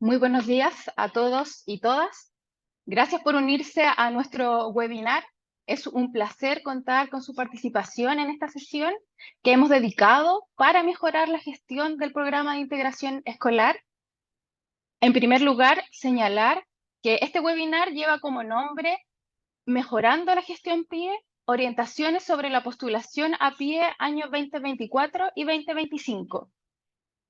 Muy buenos días a todos y todas. Gracias por unirse a nuestro webinar. Es un placer contar con su participación en esta sesión que hemos dedicado para mejorar la gestión del programa de integración escolar. En primer lugar, señalar que este webinar lleva como nombre Mejorando la gestión PIE, orientaciones sobre la postulación a PIE años 2024 y 2025.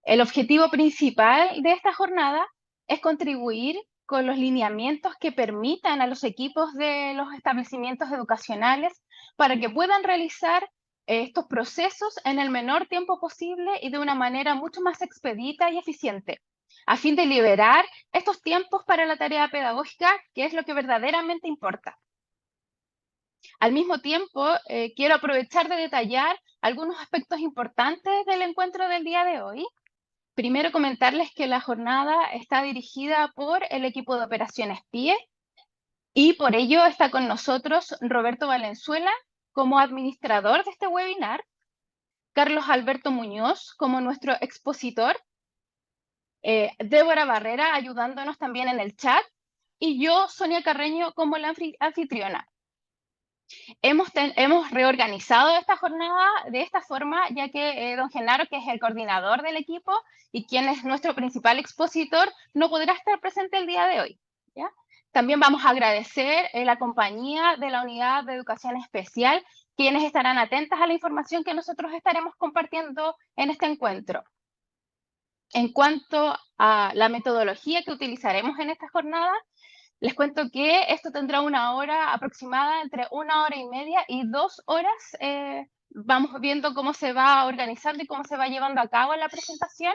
El objetivo principal de esta jornada es contribuir con los lineamientos que permitan a los equipos de los establecimientos educacionales para que puedan realizar estos procesos en el menor tiempo posible y de una manera mucho más expedita y eficiente, a fin de liberar estos tiempos para la tarea pedagógica, que es lo que verdaderamente importa. Al mismo tiempo, quiero aprovechar de detallar algunos aspectos importantes del encuentro del día de hoy. Primero comentarles que la jornada está dirigida por el equipo de operaciones PIE y por ello está con nosotros Roberto Valenzuela como administrador de este webinar, Carlos Alberto Muñoz como nuestro expositor, Débora Barrera ayudándonos también en el chat y yo, Sonia Carreño, como la anfitriona. Hemos reorganizado esta jornada de esta forma, ya que don Genaro, que es el coordinador del equipo y quien es nuestro principal expositor, no podrá estar presente el día de hoy. ¿Ya? También vamos a agradecer la compañía de la Unidad de Educación Especial, quienes estarán atentas a la información que nosotros estaremos compartiendo en este encuentro. En cuanto a la metodología que utilizaremos en esta jornada, les cuento que esto tendrá una hora aproximada, entre 1 hora y media y 2 horas. Vamos viendo cómo se va organizando y cómo se va llevando a cabo la presentación.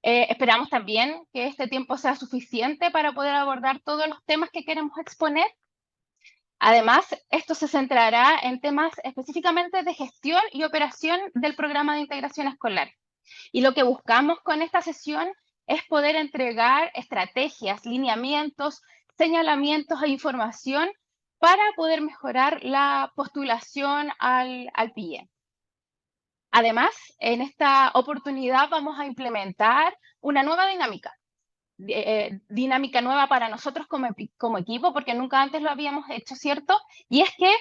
Esperamos también que este tiempo sea suficiente para poder abordar todos los temas que queremos exponer. Además, esto se centrará en temas específicamente de gestión y operación del programa de integración escolar. Y lo que buscamos con esta sesión es poder entregar estrategias, lineamientos, señalamientos e información para poder mejorar la postulación al PIE. Además, en esta oportunidad vamos a implementar una nueva dinámica nueva para nosotros como equipo, porque nunca antes lo habíamos hecho, ¿cierto? Y es que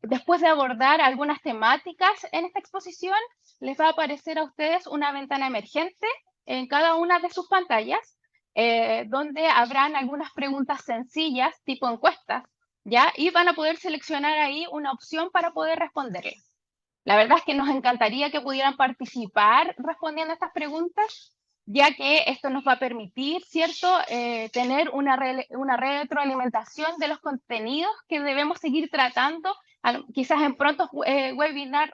después de abordar algunas temáticas en esta exposición, les va a aparecer a ustedes una ventana emergente en cada una de sus pantallas, donde habrán algunas preguntas sencillas, tipo encuestas, ¿ya? Y van a poder seleccionar ahí una opción para poder responderles. La verdad es que nos encantaría que pudieran participar respondiendo a estas preguntas, ya que esto nos va a permitir, ¿cierto?, tener una retroalimentación de los contenidos que debemos seguir tratando, quizás en prontos webinars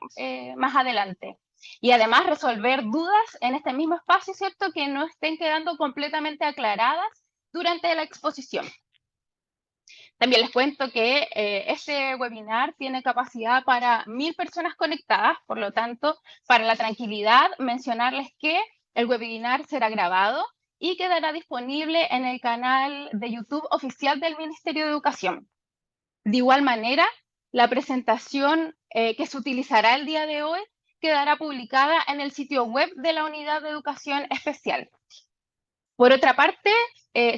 más adelante. Y además resolver dudas en este mismo espacio, ¿cierto?, que no estén quedando completamente aclaradas durante la exposición. También les cuento que este webinar tiene capacidad para 1000 personas conectadas, por lo tanto, para la tranquilidad, mencionarles que el webinar será grabado y quedará disponible en el canal de YouTube oficial del Ministerio de Educación. De igual manera, la presentación que se utilizará el día de hoy quedará publicada en el sitio web de la Unidad de Educación Especial. Por otra parte,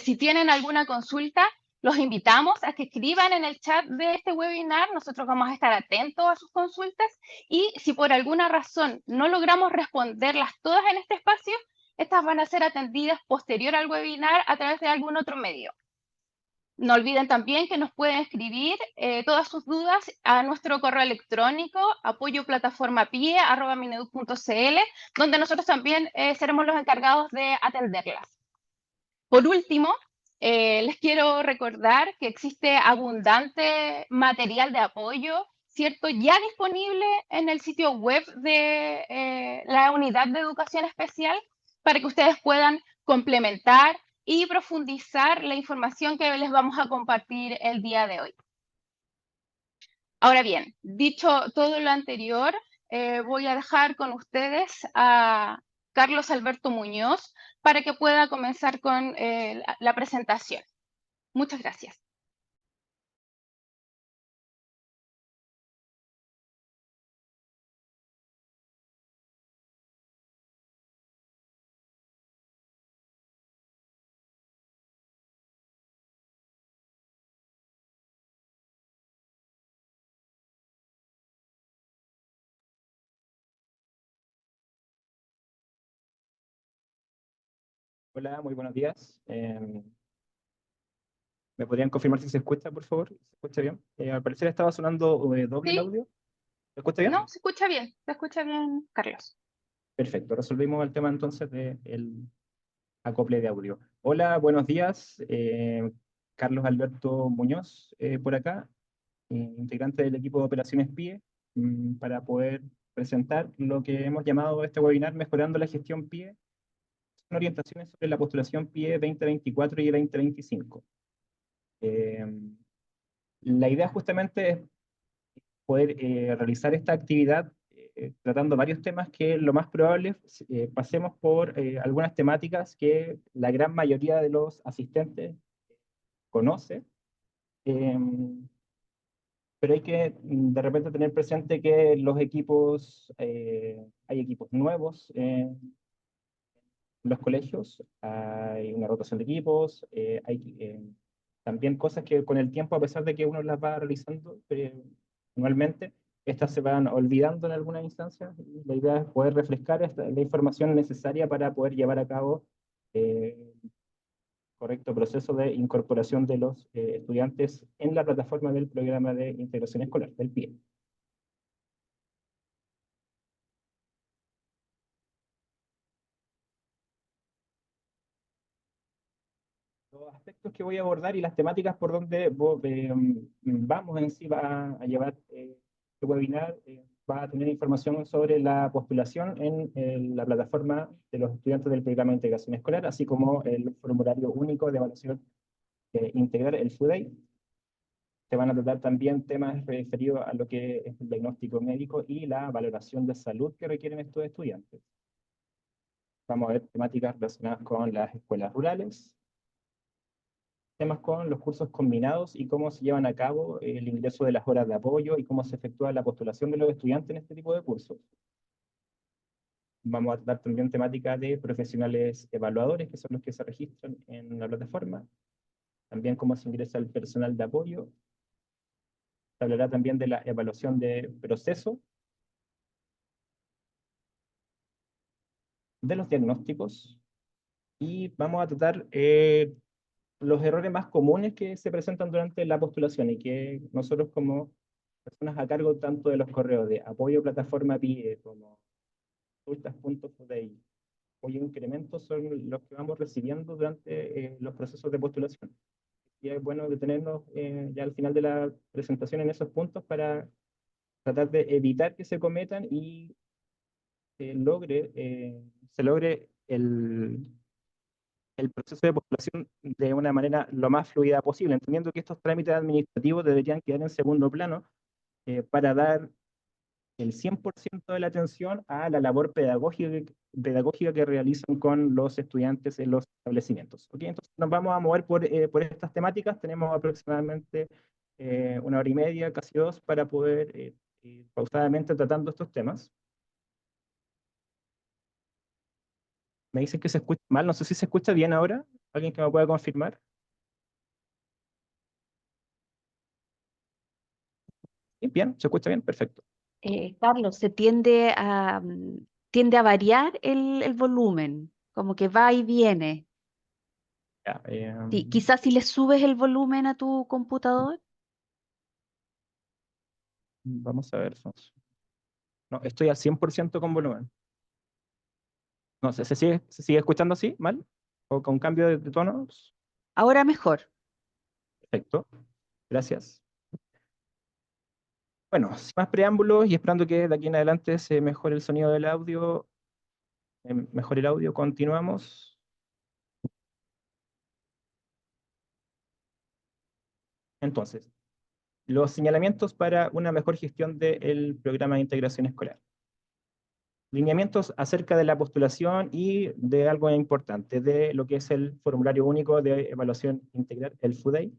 si tienen alguna consulta, los invitamos a que escriban en el chat de este webinar. Nosotros vamos a estar atentos a sus consultas y si por alguna razón no logramos responderlas todas en este espacio, estas van a ser atendidas posterior al webinar a través de algún otro medio. No olviden también que nos pueden escribir todas sus dudas a nuestro correo electrónico apoyoplataformapie@mineduc.cl, donde nosotros también seremos los encargados de atenderlas. Por último, les quiero recordar que existe abundante material de apoyo, ¿cierto? Ya disponible en el sitio web de la Unidad de Educación Especial para que ustedes puedan complementar y profundizar la información que les vamos a compartir el día de hoy. Ahora bien, dicho todo lo anterior, voy a dejar con ustedes a Carlos Alberto Muñoz para que pueda comenzar con la presentación. Muchas gracias. Hola, muy buenos días. ¿Me podrían confirmar si se escucha, por favor? ¿Se escucha bien? Al parecer estaba sonando doble el Sí, audio. ¿Se escucha no, bien? se escucha bien, Carlos. Perfecto, resolvimos el tema entonces del acople de audio. Hola, buenos días. Carlos Alberto Muñoz, por acá, integrante del equipo de operaciones PIE, para poder presentar lo que hemos llamado este webinar Mejorando la gestión PIE, son orientaciones sobre la postulación PIE 2024 y 2025. Eh, la idea justamente es poder realizar esta actividad tratando varios temas que lo más probable es pasemos por algunas temáticas que la gran mayoría de los asistentes conoce, eh, pero hay que de repente tener presente que los equipos, hay equipos nuevos en los colegios, hay una rotación de equipos, hay también cosas que con el tiempo, a pesar de que uno las va realizando anualmente, estas se van olvidando en algunas instancias. La idea es poder refrescar la información necesaria para poder llevar a cabo el correcto proceso de incorporación de los estudiantes en la plataforma del programa de integración escolar, del PIE. Los aspectos que voy a abordar y las temáticas por donde vamos en sí va a llevar este webinar, va a tener información sobre la postulación en la plataforma de los estudiantes del programa de integración escolar, así como el formulario único de evaluación integral, el FUDEI. Se van a tratar también temas referidos a lo que es el diagnóstico médico y la valoración de salud que requieren estos estudiantes. Vamos a ver temáticas relacionadas con las escuelas rurales, temas con los cursos combinados y cómo se llevan a cabo el ingreso de las horas de apoyo y cómo se efectúa la postulación de los estudiantes en este tipo de cursos. Vamos a tratar también temáticas de profesionales evaluadores, que son los que se registran en la plataforma. También cómo se ingresa el personal de apoyo. Se hablará también de la evaluación de proceso, de los diagnósticos, y vamos a tratar los errores más comunes que se presentan durante la postulación y que nosotros como personas a cargo tanto de los correos de apoyo plataforma PIE como consultas.fudei, apoyo incrementos son los que vamos recibiendo durante los procesos de postulación. Y es bueno detenernos ya al final de la presentación en esos puntos para tratar de evitar que se cometan y se logre el proceso de postulación de una manera lo más fluida posible, entendiendo que estos trámites administrativos deberían quedar en segundo plano para dar el 100% de la atención a la labor pedagógica que realizan con los estudiantes en los establecimientos. ¿Okay? Entonces nos vamos a mover por estas temáticas, tenemos aproximadamente una hora y media, casi dos, para poder ir pausadamente tratando estos temas. Me dicen que se escucha mal, no sé si se escucha bien ahora, ¿alguien que me pueda confirmar? Sí, bien, se escucha bien, perfecto. Carlos, se tiende a variar el volumen, como que va y viene. Ya, Sí, quizás si le subes el volumen a tu computador. vamos a ver. No, estoy al 100% con volumen. No sé, ¿se sigue escuchando así, mal? ¿O con cambio de tonos? Ahora mejor. Perfecto, gracias. Bueno, sin más preámbulos y esperando que de aquí en adelante se mejore el sonido del audio, mejore el audio, continuamos. Entonces, los señalamientos para una mejor gestión del programa de integración escolar. Lineamientos acerca de la postulación y de algo importante, de lo que es el formulario único de evaluación integral, el FUDEI.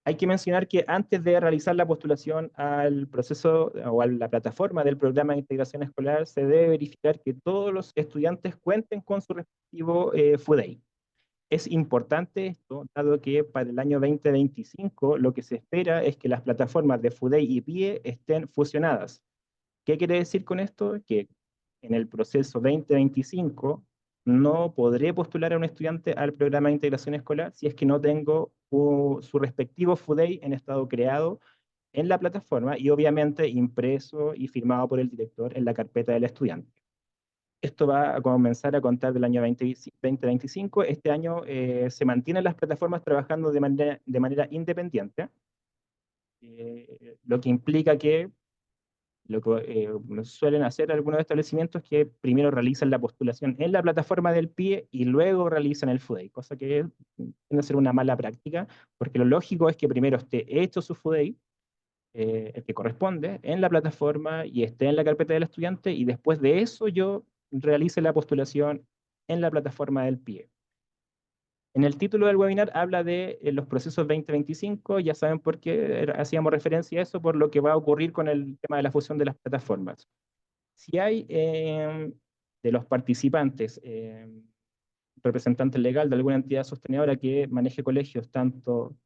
Hay que mencionar que antes de realizar la postulación al proceso o a la plataforma del programa de integración escolar, se debe verificar que todos los estudiantes cuenten con su respectivo FUDEI. Es importante esto, dado que para el año 2025 lo que se espera es que las plataformas de FUDEI y PIE estén fusionadas. ¿Qué quiere decir con esto? Que en el proceso 2025 no podré postular a un estudiante al programa de integración escolar si es que no tengo su respectivo FUDEI en estado creado en la plataforma y obviamente impreso y firmado por el director en la carpeta del estudiante. Esto va a comenzar a contar del año 2025. Este año se mantienen las plataformas trabajando de manera independiente, lo que implica que lo que suelen hacer algunos establecimientos que primero realizan la postulación en la plataforma del PIE y luego realizan el FUDEI, cosa que tiende a ser una mala práctica, porque lo lógico es que primero esté hecho su FUDEI, el que corresponde, en la plataforma y esté en la carpeta del estudiante, y después de eso yo realice la postulación en la plataforma del PIE. En el título del webinar habla de los procesos 2025, ya saben por qué hacíamos referencia a eso, por lo que va a ocurrir con el tema de la fusión de las plataformas. Si hay de los participantes representante legal de alguna entidad sostenedora que maneje colegios tanto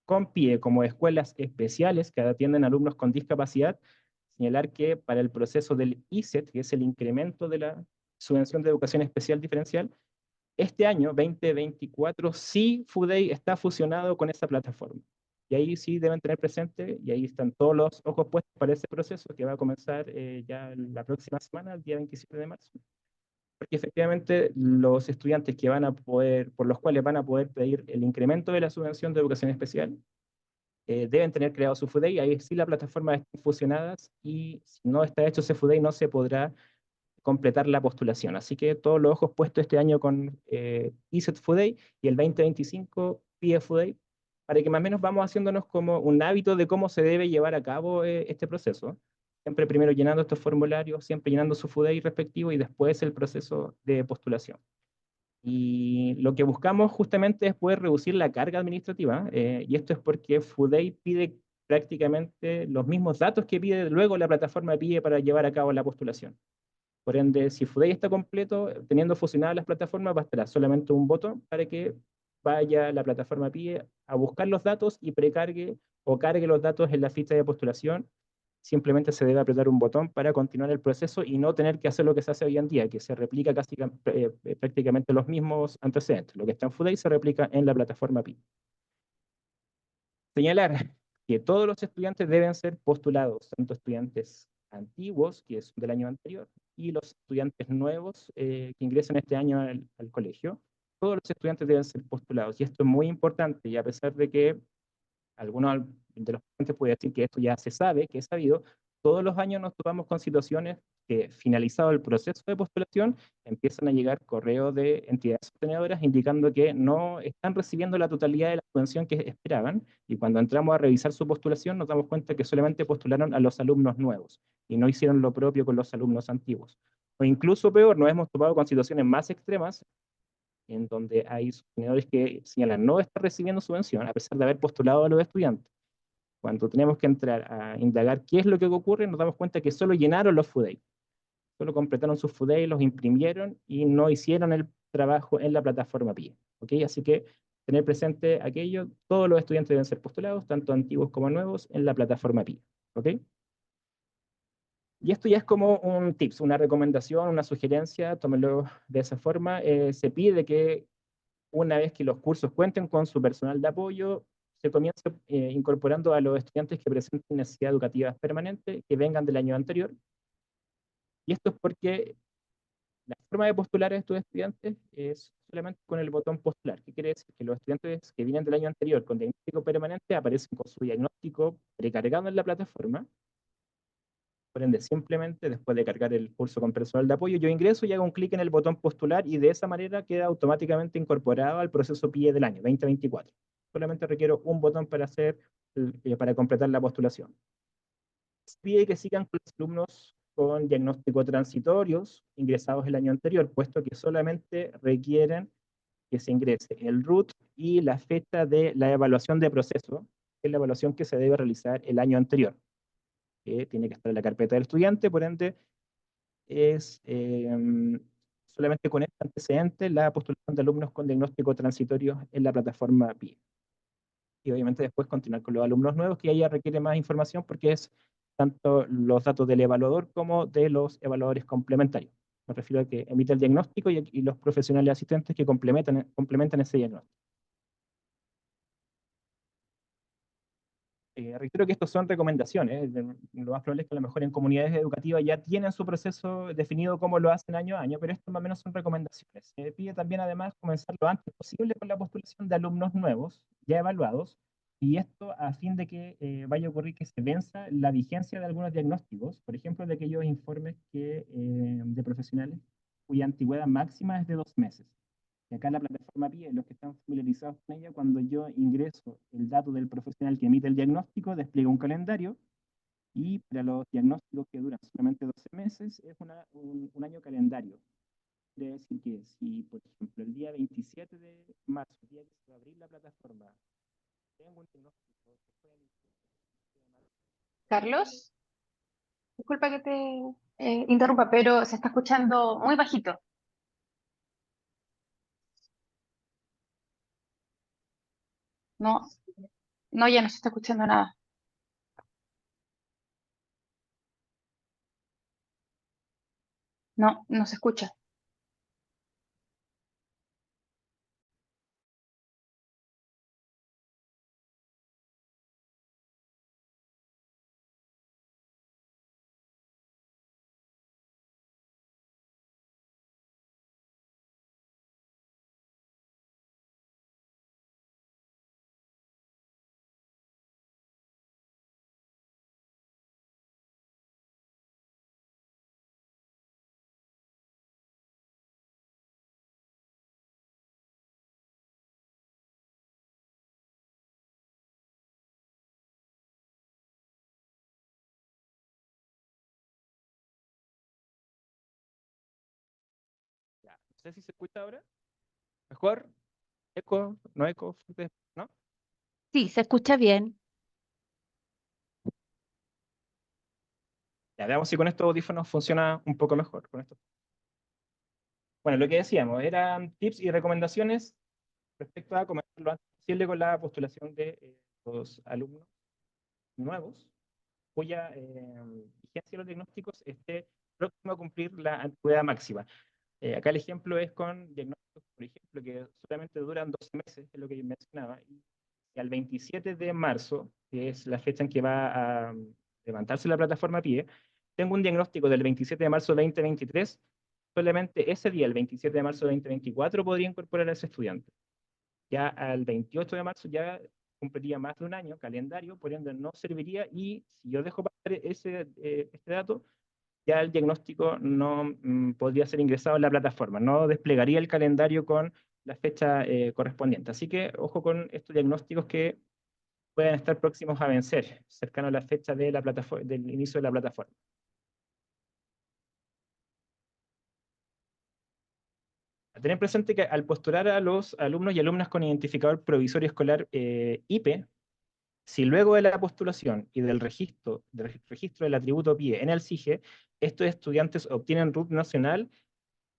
con PIE como escuelas especiales que atienden a alumnos con discapacidad, señalar que para el proceso del ISET, que es el incremento de la subvención de educación especial diferencial, este año, 2024, sí FUDEI está fusionado con esa plataforma. Y ahí sí deben tener presente, y ahí están todos los ojos puestos para ese proceso que va a comenzar ya la próxima semana, el día 27 de marzo. Porque efectivamente los estudiantes que van a poder, por los cuales van a poder pedir el incremento de la subvención de educación especial, deben tener creado su FUDEI, ahí sí las plataformas están fusionadas y si no está hecho ese FUDEI no se podrá completar la postulación. Así que todos los ojos puestos este año con ISET FUDEI y el 2025 PIE FUDEI, para que más o menos vamos haciéndonos como un hábito de cómo se debe llevar a cabo este proceso. Siempre primero llenando estos formularios, siempre llenando su FUDEI respectivo y después el proceso de postulación. Y lo que buscamos justamente es poder reducir la carga administrativa, y esto es porque FUDEI pide prácticamente los mismos datos que pide luego la plataforma PIE para llevar a cabo la postulación. Por ende, si FUDEI está completo, teniendo fusionadas las plataformas, bastará solamente un botón para que vaya la plataforma PIE a buscar los datos y precargue o cargue los datos en la ficha de postulación. Simplemente se debe apretar un botón para continuar el proceso y no tener que hacer lo que se hace hoy en día, que se replica casi prácticamente los mismos antecedentes. Lo que está en FUDEI se replica en la plataforma PIE. Señalar que todos los estudiantes deben ser postulados, tanto estudiantes antiguos, que es del año anterior, y los estudiantes nuevos que ingresan este año al colegio. Todos los estudiantes deben ser postulados, y esto es muy importante, y a pesar de que algunos de los estudiantes pueden decir que esto ya se sabe, que es sabido, todos los años nos topamos con situaciones que, finalizado el proceso de postulación, empiezan a llegar correos de entidades sostenedoras indicando que no están recibiendo la totalidad de la subvención que esperaban, y cuando entramos a revisar su postulación nos damos cuenta que solamente postularon a los alumnos nuevos y no hicieron lo propio con los alumnos antiguos. O incluso peor, nos hemos topado con situaciones más extremas en donde hay sostenedores que señalan no estar recibiendo subvención a pesar de haber postulado a los estudiantes. Cuando tenemos que entrar a indagar qué es lo que ocurre, nos damos cuenta que solo llenaron los FUDEI, solo completaron sus FUDEI, los imprimieron y no hicieron el trabajo en la plataforma PIE. ¿Okay? Así que tener presente aquello, todos los estudiantes deben ser postulados, tanto antiguos como nuevos, en la plataforma PIE. ¿Okay? Y esto ya es como un tips, una recomendación, una sugerencia, tómenlo de esa forma. Se pide que una vez que los cursos cuenten con su personal de apoyo, se comienza incorporando a los estudiantes que presenten necesidad educativa permanente, que vengan del año anterior. Y esto es porque la forma de postular a estos estudiantes es solamente con el botón postular. ¿Qué quiere decir? Que los estudiantes que vienen del año anterior con diagnóstico permanente aparecen con su diagnóstico precargado en la plataforma. Por ende, simplemente después de cargar el curso con personal de apoyo, yo ingreso y hago un clic en el botón postular y de esa manera queda automáticamente incorporado al proceso PIE del año 2024. Solamente requiero un botón para completar la postulación. Se pide que sigan con los alumnos con diagnóstico transitorios ingresados el año anterior, puesto que solamente requieren que se ingrese el RUT y la fecha de la evaluación de proceso, que es la evaluación que se debe realizar el año anterior, que tiene que estar en la carpeta del estudiante, por ende, es solamente con este antecedente la postulación de alumnos con diagnóstico transitorio en la plataforma PIE. Y obviamente después continuar con los alumnos nuevos, que ya requiere más información porque es tanto los datos del evaluador como de los evaluadores complementarios. Me refiero a que emite el diagnóstico y los profesionales asistentes que complementan ese diagnóstico. Reitero que estos son recomendaciones. Lo más probable es que a lo mejor en comunidades educativas ya tienen su proceso definido como lo hacen año a año, pero esto más o menos son recomendaciones. Se pide también además comenzar lo antes posible con la postulación de alumnos nuevos, ya evaluados, y esto a fin de que vaya a ocurrir que se venza la vigencia de algunos diagnósticos, por ejemplo, de aquellos informes de profesionales cuya antigüedad máxima es de 2 meses. Y acá en la plataforma PIE, los que están familiarizados con ella, cuando yo ingreso el dato del profesional que emite el diagnóstico, despliega un calendario y para los diagnósticos que duran solamente 12 meses es un año calendario. Quiere decir que si, por ejemplo, el día 27 de marzo, el día que se va a abrir la plataforma, tengo un diagnóstico que fue emitido el 27 de marzo. Carlos, disculpa que te interrumpa, pero se está escuchando muy bajito. No, no, ya no se está escuchando nada. No, no se escucha. Ya, no sé si se escucha ahora. ¿Mejor? ¿Eco? ¿No eco? ¿Fuerte? ¿No? Sí, se escucha bien. Ya veamos si con estos audífonos funciona un poco mejor. Con esto. Bueno, lo que decíamos, eran tips y recomendaciones respecto a comenzar lo antes posible con la postulación de los alumnos nuevos, cuya vigencia de los diagnósticos esté próximo a cumplir la antigüedad máxima. Acá el ejemplo es con diagnósticos, por ejemplo, que solamente duran 12 meses, es lo que yo mencionaba, y al 27 de marzo, que es la fecha en que va a levantarse la plataforma PIE, tengo un diagnóstico del 27 de marzo de 2023, solamente ese día, el 27 de marzo de 2024, podría incorporar a ese estudiante. Ya al 28 de marzo ya cumpliría más de un año calendario, por ende no serviría y si yo dejo pasar este dato, ya el diagnóstico no podría ser ingresado en la plataforma, no desplegaría el calendario con la fecha correspondiente. Así que ojo con estos diagnósticos que puedan estar próximos a vencer, cercano a la fecha de la plataforma, del inicio de la plataforma. A tener presente que al postular a los alumnos y alumnas con identificador provisorio escolar IP, si luego de la postulación y del registro del atributo PIE en el SIGE, estos estudiantes obtienen RUT nacional,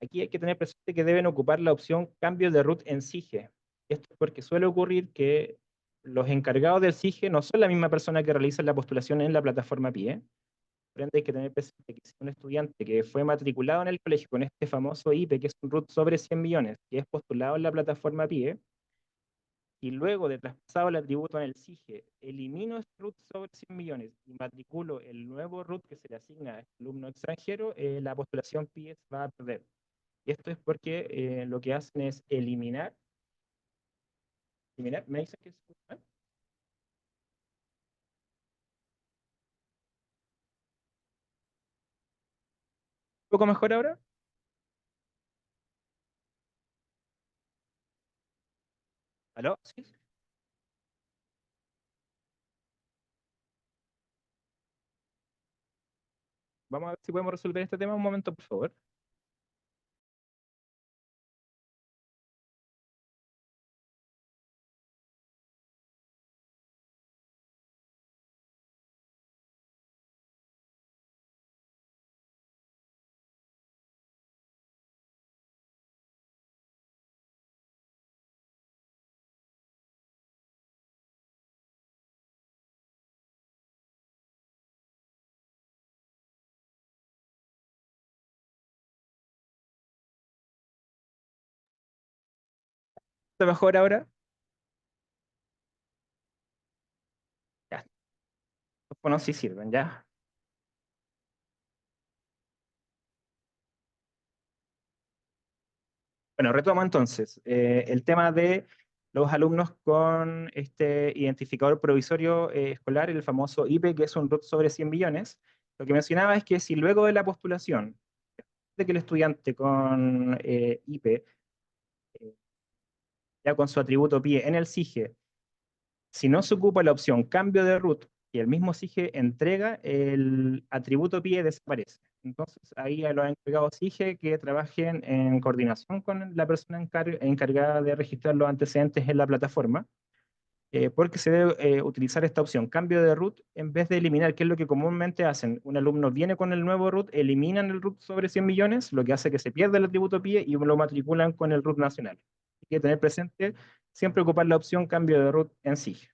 aquí hay que tener presente que deben ocupar la opción cambio de RUT en SIGE. Esto es porque suele ocurrir que los encargados del SIGE no son la misma persona que realiza la postulación en la plataforma PIE. Por ende, hay que tener presente que si un estudiante que fue matriculado en el colegio con este famoso IPE, que es un RUT sobre 100 millones, que es postulado en la plataforma PIE, y luego de traspasado el atributo en el SIGE, elimino este RUT sobre 100 millones y matriculo el nuevo RUT que se le asigna a este alumno extranjero, la postulación PIE se va a perder. Y esto es porque lo que hacen es eliminar, me dicen que es un poco mejor ahora. ¿Aló? ¿Sí? Vamos a ver si podemos resolver este tema un momento, por favor. ¿Está mejor ahora? Ya, bueno, sí sirven, ya. Bueno, retomo entonces el tema de los alumnos con este identificador provisorio escolar, el famoso IPE, que es un RUT sobre 100 millones. Lo que mencionaba es que si luego de la postulación, de que el estudiante con IPE, eh, ya con su atributo PIE en el SIGE, si no se ocupa la opción cambio de root y el mismo SIGE entrega, el atributo PIE desaparece. Entonces, ahí a los encargados SIGE que trabajen en coordinación con la persona encargada de registrar los antecedentes en la plataforma, porque se debe utilizar esta opción cambio de root en vez de eliminar, que es lo que comúnmente hacen. Un alumno viene con el nuevo root, eliminan el root sobre 100 millones, lo que hace que se pierda el atributo PIE y lo matriculan con el root nacional. Hay que tener presente siempre ocupar la opción cambio de root en SIGE.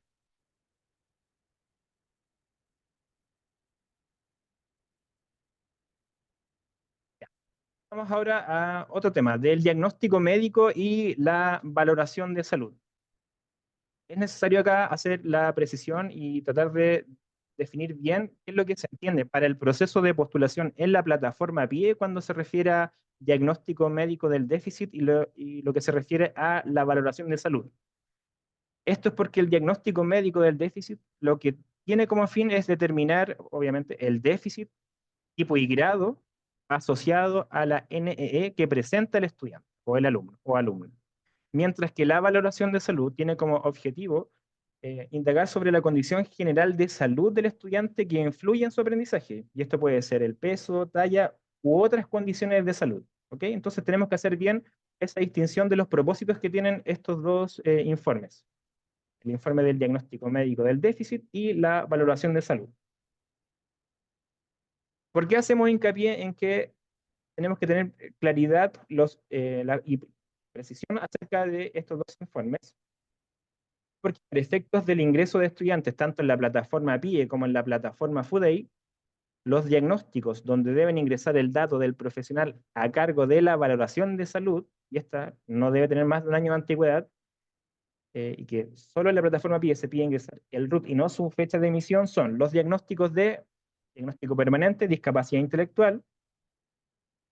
Vamos ahora a otro tema, del diagnóstico médico y la valoración de salud. Es necesario acá hacer la precisión y tratar de definir bien qué es lo que se entiende para el proceso de postulación en la plataforma PIE cuando se refiere a diagnóstico médico del déficit y lo que se refiere a la valoración de salud. Esto es porque el diagnóstico médico del déficit lo que tiene como fin es determinar, obviamente, el déficit, tipo y grado asociado a la NEE que presenta el estudiante o el alumno o alumno. Mientras que la valoración de salud tiene como objetivo indagar sobre la condición general de salud del estudiante que influye en su aprendizaje. Y esto puede ser el peso, talla u otras condiciones de salud. ¿Ok? Entonces tenemos que hacer bien esa distinción de los propósitos que tienen estos dos informes. El informe del diagnóstico médico del déficit y la valoración de salud. ¿Por qué hacemos hincapié en que tenemos que tener claridad y precisión acerca de estos dos informes? Porque para efectos del ingreso de estudiantes, tanto en la plataforma PIE como en la plataforma FUDEI, los diagnósticos donde deben ingresar el dato del profesional a cargo de la valoración de salud, y esta no debe tener más de un año de antigüedad, y que solo en la plataforma PIE se pide ingresar el RUT y no su fecha de emisión, son los diagnósticos de diagnóstico permanente, discapacidad intelectual,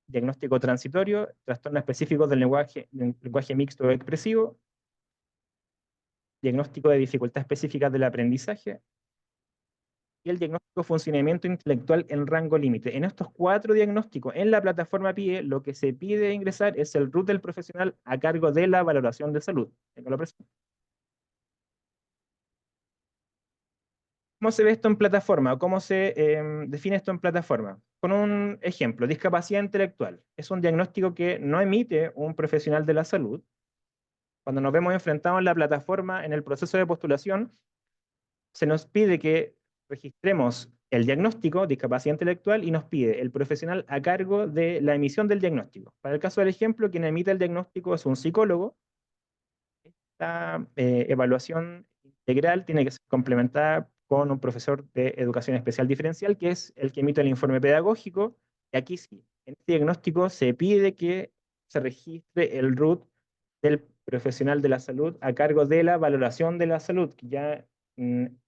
diagnóstico transitorio, trastornos específicos del lenguaje mixto o expresivo, diagnóstico de dificultad específicas del aprendizaje y el diagnóstico de funcionamiento intelectual en rango límite. En estos 4 diagnósticos en la plataforma PIE, lo que se pide ingresar es el RUT del profesional a cargo de la valoración de salud. ¿Cómo se ve esto en plataforma? ¿Cómo se define esto en plataforma? Con un ejemplo, discapacidad intelectual. Es un diagnóstico que no emite un profesional de la salud. Cuando nos vemos enfrentados en la plataforma, en el proceso de postulación, se nos pide que registremos el diagnóstico, discapacidad intelectual, y nos pide el profesional a cargo de la emisión del diagnóstico. Para el caso del ejemplo, quien emite el diagnóstico es un psicólogo. Esta evaluación integral tiene que ser complementada con un profesor de educación especial diferencial, que es el que emite el informe pedagógico. Y aquí sí, en este diagnóstico se pide que se registre el RUT del profesional de la salud a cargo de la valoración de la salud, que ya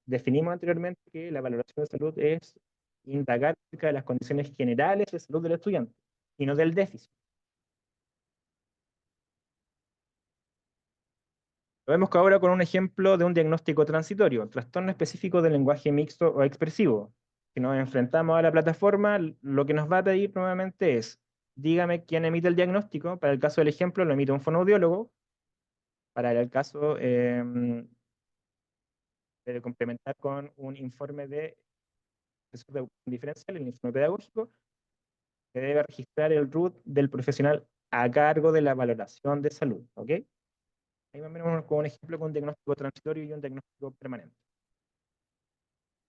definimos anteriormente que la valoración de salud es indagar acerca de las condiciones generales de salud del estudiante y no del déficit. Lo vemos ahora con un ejemplo de un diagnóstico transitorio, trastorno específico del lenguaje mixto o expresivo. Si nos enfrentamos a la plataforma, lo que nos va a pedir nuevamente es, dígame quién emite el diagnóstico. Para el caso del ejemplo, lo emite un fonoaudiólogo. Para el caso de complementar con un informe de profesor de educación diferencial, el informe pedagógico, se debe registrar el RUT del profesional a cargo de la valoración de salud. ¿Ok? Ahí más o menos con un ejemplo con un diagnóstico transitorio y un diagnóstico permanente.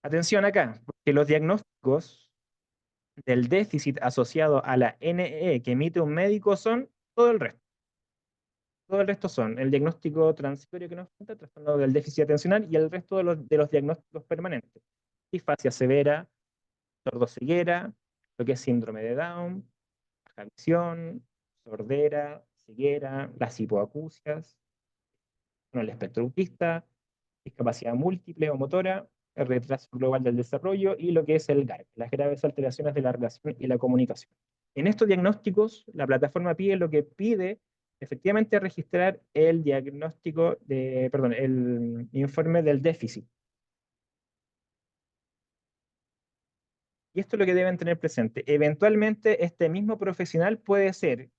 Atención acá, porque los diagnósticos del déficit asociado a la NEE que emite un médico son todo el resto. Todo el resto son el diagnóstico transitorio que nos falta, trastorno del déficit atencional y el resto de los diagnósticos permanentes. Disfasia severa, sordoceguera, lo que es síndrome de Down, baja visión, sordera, ceguera, las hipoacusias, el espectro autista, discapacidad múltiple o motora, el retraso global del desarrollo y lo que es el GARC, las graves alteraciones de la relación y la comunicación. En estos diagnósticos, la plataforma PIE lo que pide efectivamente es registrar el diagnóstico perdón, el informe del déficit. Y esto es lo que deben tener presente. Eventualmente, este mismo profesional puede ser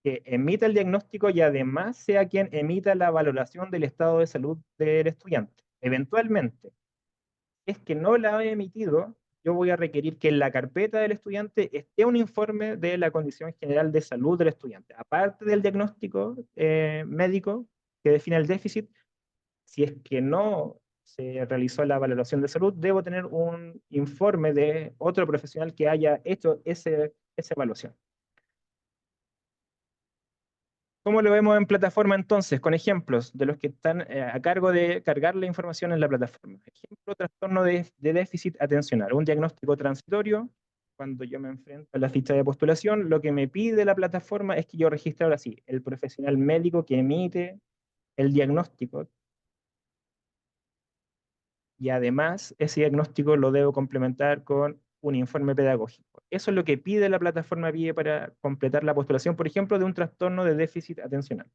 que emita el diagnóstico y además sea quien emita la valoración del estado de salud del estudiante. Eventualmente, si es que no la ha emitido, yo voy a requerir que en la carpeta del estudiante esté un informe de la condición general de salud del estudiante. Aparte del diagnóstico médico que define el déficit, si es que no se realizó la valoración de salud, debo tener un informe de otro profesional que haya hecho esa evaluación. ¿Cómo lo vemos en plataforma entonces? Con ejemplos de los que están a cargo de cargar la información en la plataforma. Ejemplo, trastorno de déficit atencional, un diagnóstico transitorio. Cuando yo me enfrento a la ficha de postulación, lo que me pide la plataforma es que yo registre ahora sí el profesional médico que emite el diagnóstico, y además ese diagnóstico lo debo complementar con un informe pedagógico. Eso es lo que pide la plataforma PIE para completar la postulación, por ejemplo, de un trastorno de déficit atencional.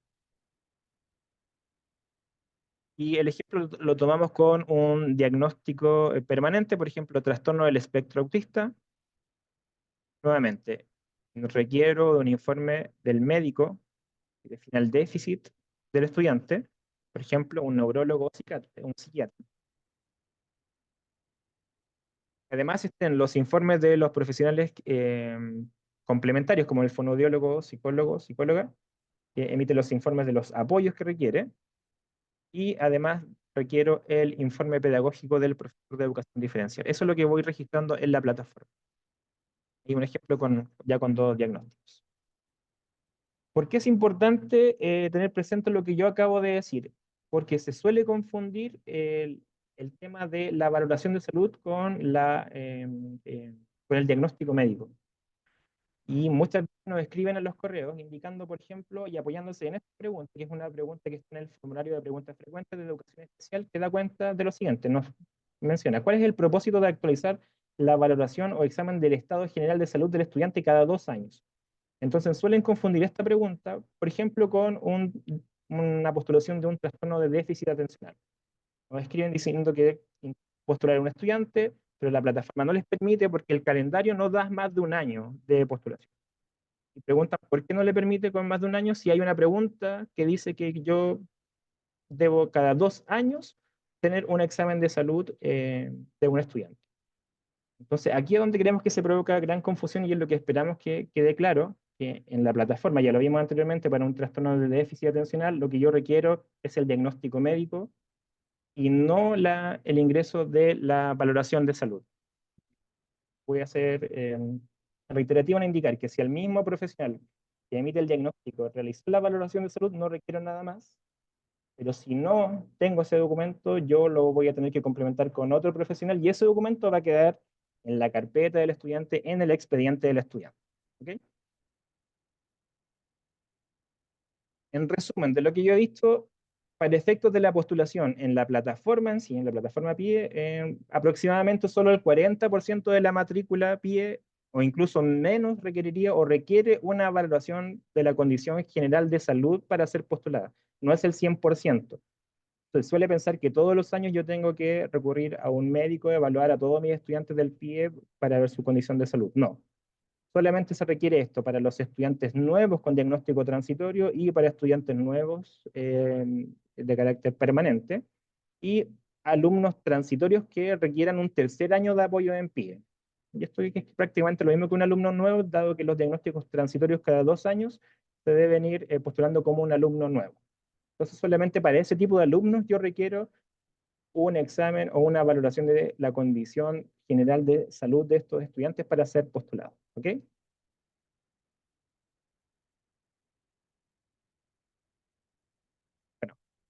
Y el ejemplo lo tomamos con un diagnóstico permanente, por ejemplo, trastorno del espectro autista. Nuevamente, requiero de un informe del médico que defina el déficit del estudiante, por ejemplo, un neurólogo o un psiquiatra. Además, existen los informes de los profesionales complementarios, como el fonoaudiólogo, psicólogo, psicóloga, que emite los informes de los apoyos que requiere, y además requiero el informe pedagógico del profesor de educación diferencial. Eso es lo que voy registrando en la plataforma. Y un ejemplo ya con 2 diagnósticos. ¿Por qué es importante tener presente lo que yo acabo de decir? Porque se suele confundir el tema de la valoración de salud con el diagnóstico médico. Y muchas veces nos escriben en los correos indicando, por ejemplo, y apoyándose en esta pregunta, que es una pregunta que está en el formulario de preguntas frecuentes de educación especial, que da cuenta de lo siguiente. Nos menciona, ¿cuál es el propósito de actualizar la valoración o examen del estado general de salud del estudiante cada 2 años? Entonces suelen confundir esta pregunta, por ejemplo, con una postulación de un trastorno de déficit atencional. Nos escriben diciendo que postular a un estudiante, pero la plataforma no les permite porque el calendario no da más de un año de postulación. Y preguntan por qué no le permite con más de un año si hay una pregunta que dice que yo debo cada 2 años tener un examen de salud de un estudiante. Entonces, aquí es donde creemos que se provoca gran confusión y es lo que esperamos que quede claro, que en la plataforma, ya lo vimos anteriormente, para un trastorno de déficit atencional, lo que yo requiero es el diagnóstico médico y no el ingreso de la valoración de salud. Voy a ser reiterativo en indicar que si el mismo profesional que emite el diagnóstico realizó la valoración de salud, no requiero nada más, pero si no tengo ese documento, yo lo voy a tener que complementar con otro profesional y ese documento va a quedar en la carpeta del estudiante, en el expediente del estudiante. ¿Okay? En resumen, de lo que yo he dicho, para efectos de la postulación en la plataforma en sí, en la plataforma PIE, aproximadamente solo el 40% de la matrícula PIE o incluso menos requeriría o requiere una valoración de la condición general de salud para ser postulada. No es el 100%. Se suele pensar que todos los años yo tengo que recurrir a un médico, evaluar a todos mis estudiantes del PIE para ver su condición de salud. No, solamente se requiere esto para los estudiantes nuevos con diagnóstico transitorio y para estudiantes nuevos de carácter permanente y alumnos transitorios que requieran un tercer año de apoyo en PIE. Y esto es prácticamente lo mismo que un alumno nuevo, dado que los diagnósticos transitorios cada 2 años se deben ir postulando como un alumno nuevo. Entonces, solamente para ese tipo de alumnos yo requiero un examen o una valoración de la condición general de salud de estos estudiantes para ser postulados. ¿Ok?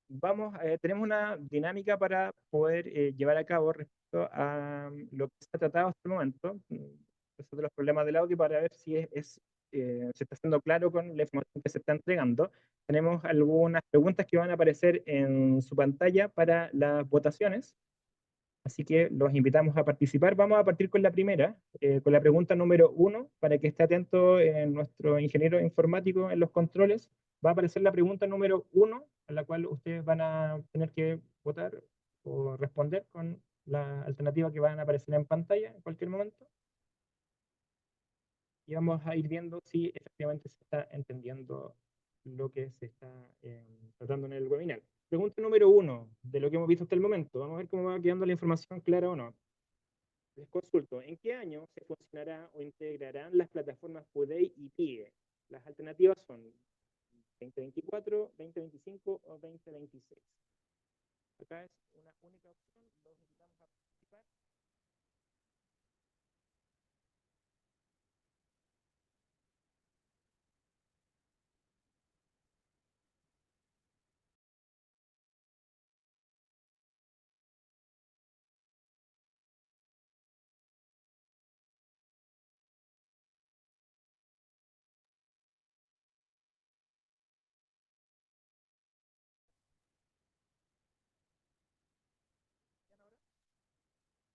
Bueno, tenemos una dinámica para poder llevar a cabo respecto a lo que se ha tratado hasta el momento, de los problemas del audio, para ver si es se está haciendo claro con la información que se está entregando. Tenemos algunas preguntas que van a aparecer en su pantalla para las votaciones, así que los invitamos a participar. Vamos a partir con la primera, con la pregunta número 1, para que esté atento nuestro ingeniero informático en los controles. Va a aparecer la pregunta número 1, a la cual ustedes van a tener que votar o responder con la alternativa que van a aparecer en pantalla en cualquier momento. Y vamos a ir viendo si efectivamente se está entendiendo lo que se está tratando en el webinar. Pregunta número 1, de lo que hemos visto hasta el momento. Vamos a ver cómo va quedando la información clara o no. Les consulto, ¿en qué año se funcionará o integrarán las plataformas FUDEI y PIE? Las alternativas son 2024, 2025 o 2026. Acá es una única opción, los invitamos a participar.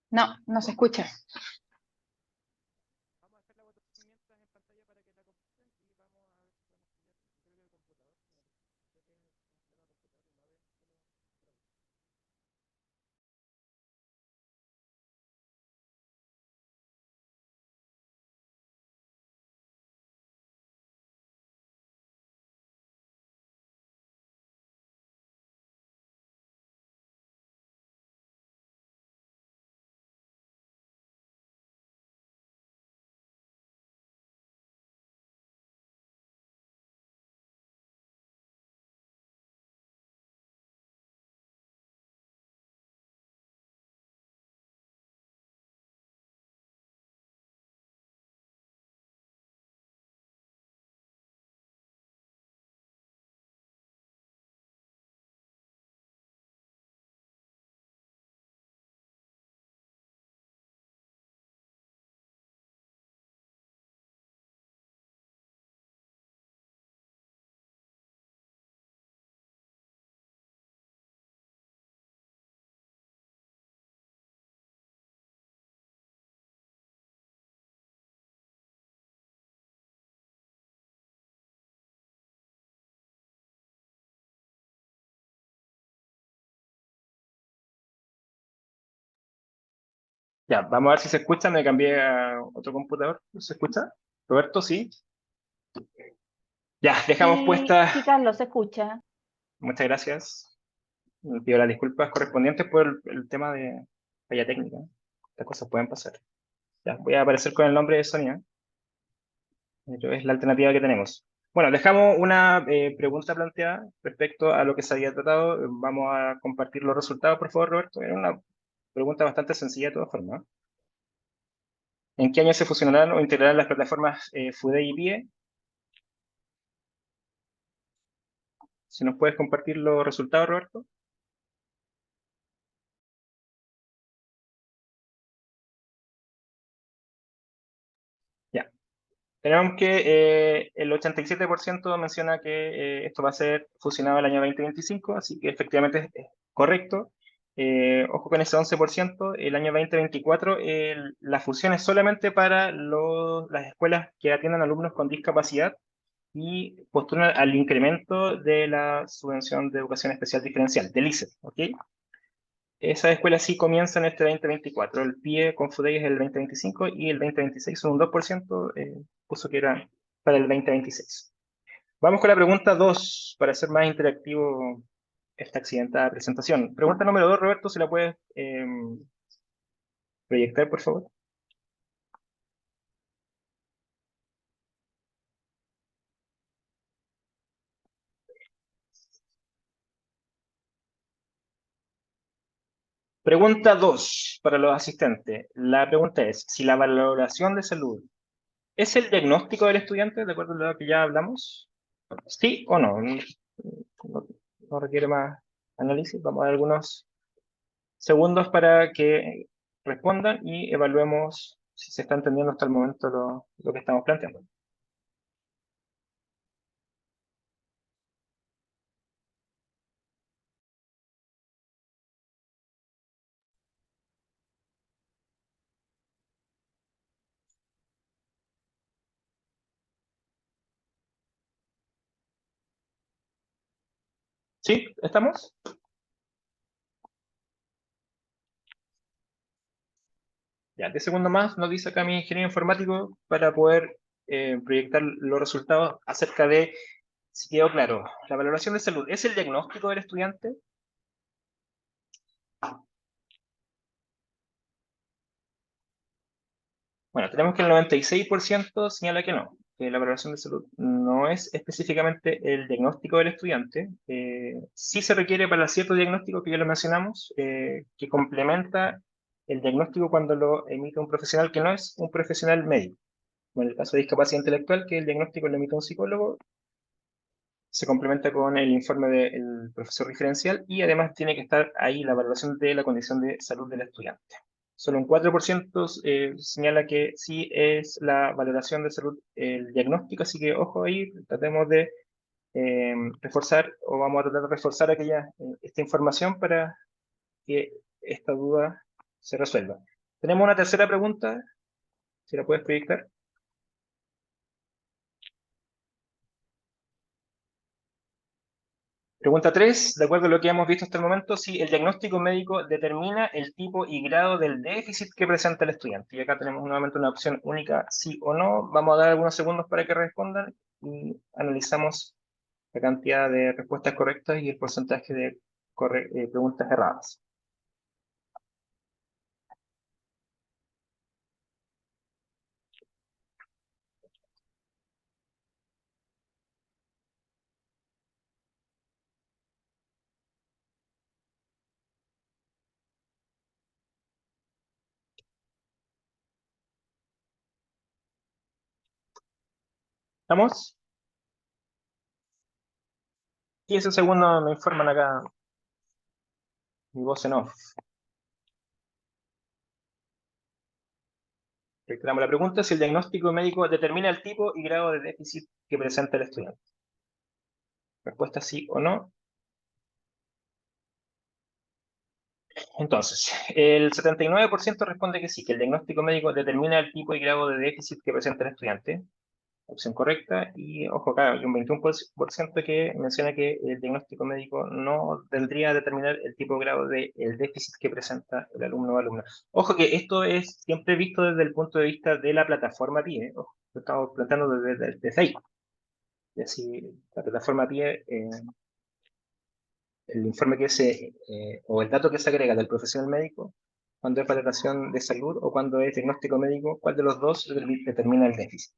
No, no se escucha. Vamos a hacer la votación mientras en pantalla para que la completen y vamos a ver si podemos cambiar el computador. Ya, vamos a ver si se escucha. Me cambié a otro computador. ¿Se escucha? Roberto, sí. Ya, dejamos puesta. Sí, Carlos, se escucha. Muchas gracias. Me pido las disculpas correspondientes por el tema de falla técnica. Estas cosas pueden pasar. Ya, voy a aparecer con el nombre de Sonia. Es la alternativa que tenemos. Bueno, dejamos una pregunta planteada respecto a lo que se había tratado. Vamos a compartir los resultados, por favor, Roberto. Era una pregunta bastante sencilla de todas formas. ¿En qué año se fusionarán o integrarán las plataformas FUDEI y PIE? Si nos puedes compartir los resultados, Roberto. Ya. Tenemos que el 87% menciona que esto va a ser fusionado el año 2025, así que efectivamente es correcto. Ojo con ese 11%, el año 2024 la fusión es solamente para las escuelas que atiendan alumnos con discapacidad y postulan al incremento de la subvención de educación especial diferencial, del ISEF, ¿ok? Esas escuelas sí comienzan este 2024. El PIE con FUDEI es el 2025 y el 2026 son un 2%, puso que era para el 2026. Vamos con la pregunta 2 para hacer más interactivo esta accidentada presentación. Pregunta número 2, Roberto, si la puedes proyectar, por favor. Pregunta 2 para los asistentes. La pregunta es, si la valoración de salud es el diagnóstico del estudiante, de acuerdo a lo que ya hablamos, ¿sí o no? No requiere más análisis. Vamos a dar algunos segundos para que respondan y evaluemos si se está entendiendo hasta el momento lo que estamos planteando. ¿Sí? ¿Estamos? Ya, 10 segundos más nos dice acá mi ingeniero informático para poder proyectar los resultados acerca de si quedó claro. La valoración de salud es el diagnóstico del estudiante. Bueno, tenemos que el 96% señala que no, que la valoración de salud no es específicamente el diagnóstico del estudiante. Sí se requiere para cierto diagnóstico que ya lo mencionamos, que complementa el diagnóstico cuando lo emite un profesional que no es un profesional médico. Bueno, en el caso de discapacidad intelectual, que el diagnóstico lo emite un psicólogo, se complementa con el informe del profesor diferencial y además tiene que estar ahí la valoración de la condición de salud del estudiante. Solo un 4% señala que sí es la valoración de salud el diagnóstico, así que ojo ahí, tratemos de reforzar o vamos a tratar de reforzar esta información para que esta duda se resuelva. Tenemos una tercera pregunta, si la puedes proyectar. Pregunta 3, de acuerdo a lo que hemos visto hasta el momento, si el diagnóstico médico determina el tipo y grado del déficit que presenta el estudiante. Y acá tenemos nuevamente una opción única, sí o no. Vamos a dar algunos segundos para que respondan y analizamos la cantidad de respuestas correctas y el porcentaje de preguntas erradas. ¿Estamos? 15 segundos me informan acá mi voz en off. Reiteramos la pregunta, si el diagnóstico médico determina el tipo y grado de déficit que presenta el estudiante. Respuesta sí o no. Entonces, el 79% responde que sí, que el diagnóstico médico determina el tipo y grado de déficit que presenta el estudiante. Opción correcta. Y, ojo, acá hay un 21% que menciona que el diagnóstico médico no tendría que determinar el tipo y grado del déficit que presenta el alumno o alumna. Ojo que esto es siempre visto desde el punto de vista de la plataforma PIE. Ojo, lo estamos planteando desde ahí. Es decir, la plataforma PIE... el informe o el dato que se agrega del profesional médico, cuando es valoración de salud o cuando es diagnóstico médico, ¿cuál de los dos determina el déficit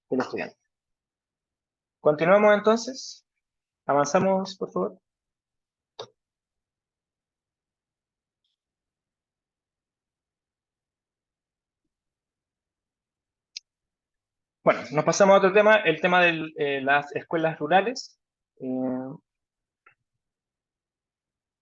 del estudiante? Continuamos entonces. Avanzamos, por favor. Bueno, nos pasamos a otro tema, el tema de las escuelas rurales.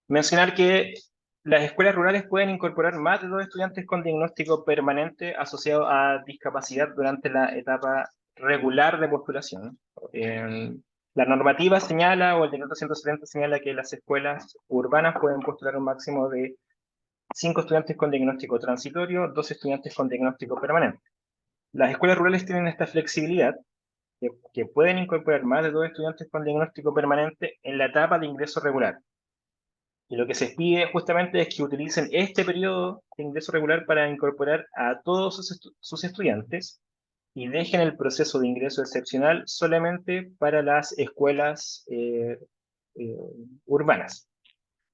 Mencionar que las escuelas rurales pueden incorporar más de 2 estudiantes con diagnóstico permanente asociado a discapacidad durante la etapa regular de postulación. La normativa señala, o el decreto 170 señala que las escuelas urbanas pueden postular un máximo de 5 estudiantes con diagnóstico transitorio, 2 estudiantes con diagnóstico permanente. Las escuelas rurales tienen esta flexibilidad que pueden incorporar más de 2 estudiantes con diagnóstico permanente en la etapa de ingreso regular. Y lo que se pide justamente es que utilicen este periodo de ingreso regular para incorporar a todos sus estudiantes y dejen el proceso de ingreso excepcional solamente para las escuelas urbanas.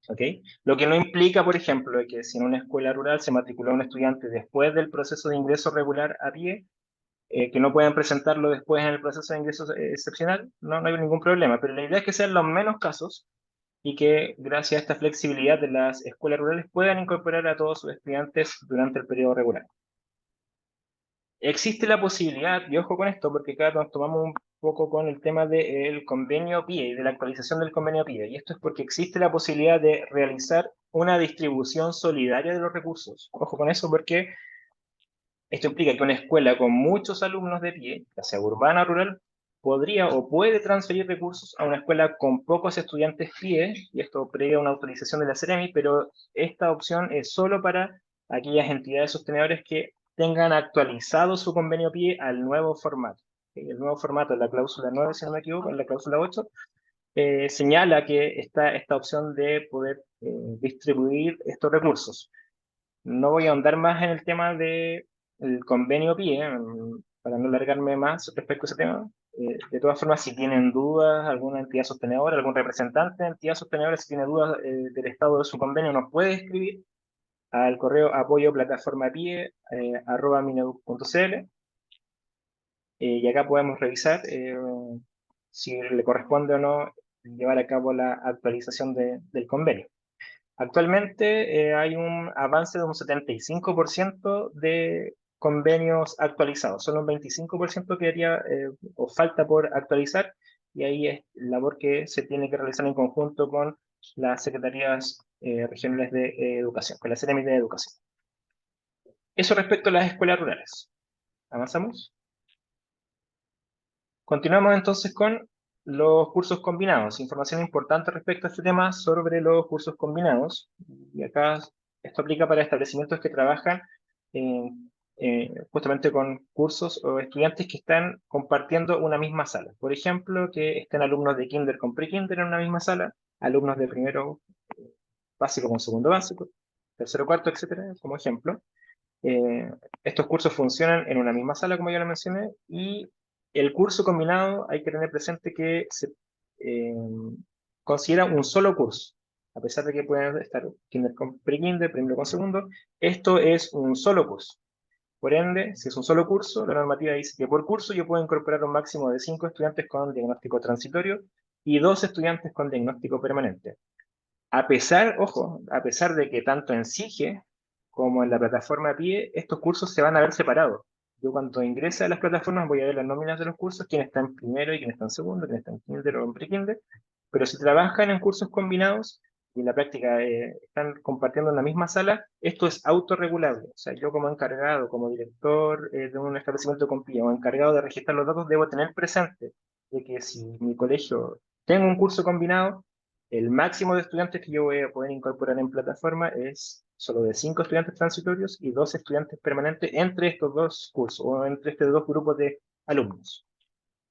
¿Okay? Lo que no implica, por ejemplo, que si en una escuela rural se matriculó un estudiante después del proceso de ingreso regular a pie, que no puedan presentarlo después en el proceso de ingreso excepcional, no hay ningún problema. Pero la idea es que sean los menos casos y que gracias a esta flexibilidad de las escuelas rurales puedan incorporar a todos sus estudiantes durante el periodo regular. Existe la posibilidad, y ojo con esto, porque acá nos tomamos un poco con el tema del convenio PIE, de la actualización del convenio PIE, y esto es porque existe la posibilidad de realizar una distribución solidaria de los recursos. Ojo con eso porque esto implica que una escuela con muchos alumnos de pie, ya sea urbana o rural, podría o puede transferir recursos a una escuela con pocos estudiantes pie, y esto previa una autorización de la Ceremi, pero esta opción es solo para aquellas entidades sostenedoras que tengan actualizado su convenio pie al nuevo formato. El nuevo formato es la cláusula 9, si no me equivoco, en la cláusula 8, señala que está esta opción de poder distribuir estos recursos. No voy a ahondar más en el tema del convenio PIE, para no alargarme más respecto a ese tema. De todas formas, si tienen dudas, alguna entidad sostenedora, algún representante de entidad sostenedora, si tiene dudas del estado de su convenio, nos puede escribir al correo apoyo-plataforma-pie@mineduc.cl, y acá podemos revisar si le corresponde o no llevar a cabo la actualización del convenio. Actualmente hay un avance de un 75% de convenios actualizados, solo un 25% quedaría o falta por actualizar, y ahí es labor que se tiene que realizar en conjunto con las secretarías regionales de educación, con la Seremi de Educación. Eso respecto a las escuelas rurales. ¿Avanzamos? Continuamos entonces con los cursos combinados. Información importante respecto a este tema sobre los cursos combinados. Y acá esto aplica para establecimientos que trabajan justamente con cursos o estudiantes que están compartiendo una misma sala. Por ejemplo, que estén alumnos de kinder con pre-kinder en una misma sala, alumnos de primero básico con segundo básico, tercero, cuarto, etcétera, como ejemplo. Estos cursos funcionan en una misma sala, como ya lo mencioné, y el curso combinado hay que tener presente que se eh, considera un solo curso, a pesar de que pueden estar kinder con pre-kinder, primero con segundo, esto es un solo curso. Por ende, si es un solo curso, la normativa dice que por curso yo puedo incorporar un máximo de 5 estudiantes con diagnóstico transitorio y 2 estudiantes con diagnóstico permanente. A pesar, ojo, a pesar de que tanto en SIGE como en la plataforma PIE, estos cursos se van a ver separados. Yo cuando ingrese a las plataformas voy a ver las nóminas de los cursos, quién está en primero y quién está en segundo, quién está en kinder o en pre-kinder, pero si trabajan en cursos combinados y en la práctica están compartiendo en la misma sala, esto es autorregulable. O sea, yo como encargado, como director de un establecimiento con PIE o encargado de registrar los datos, debo tener presente de que si mi colegio tengo un curso combinado, el máximo de estudiantes que yo voy a poder incorporar en plataforma es solo de 5 estudiantes transitorios y 2 estudiantes permanentes entre estos dos cursos o entre estos dos grupos de alumnos.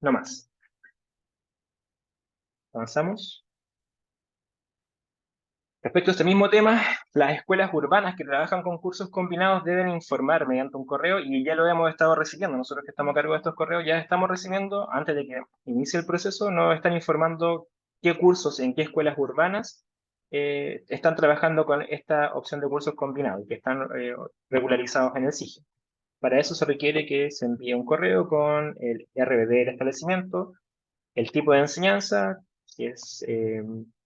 No más. Avanzamos. Respecto a este mismo tema, las escuelas urbanas que trabajan con cursos combinados deben informar mediante un correo, y ya lo hemos estado recibiendo. Nosotros que estamos a cargo de estos correos ya estamos recibiendo, antes de que inicie el proceso, nos están informando qué cursos en qué escuelas urbanas están trabajando con esta opción de cursos combinados y que están regularizados en el SIGE. Para eso se requiere que se envíe un correo con el RBD del establecimiento, el tipo de enseñanza, que es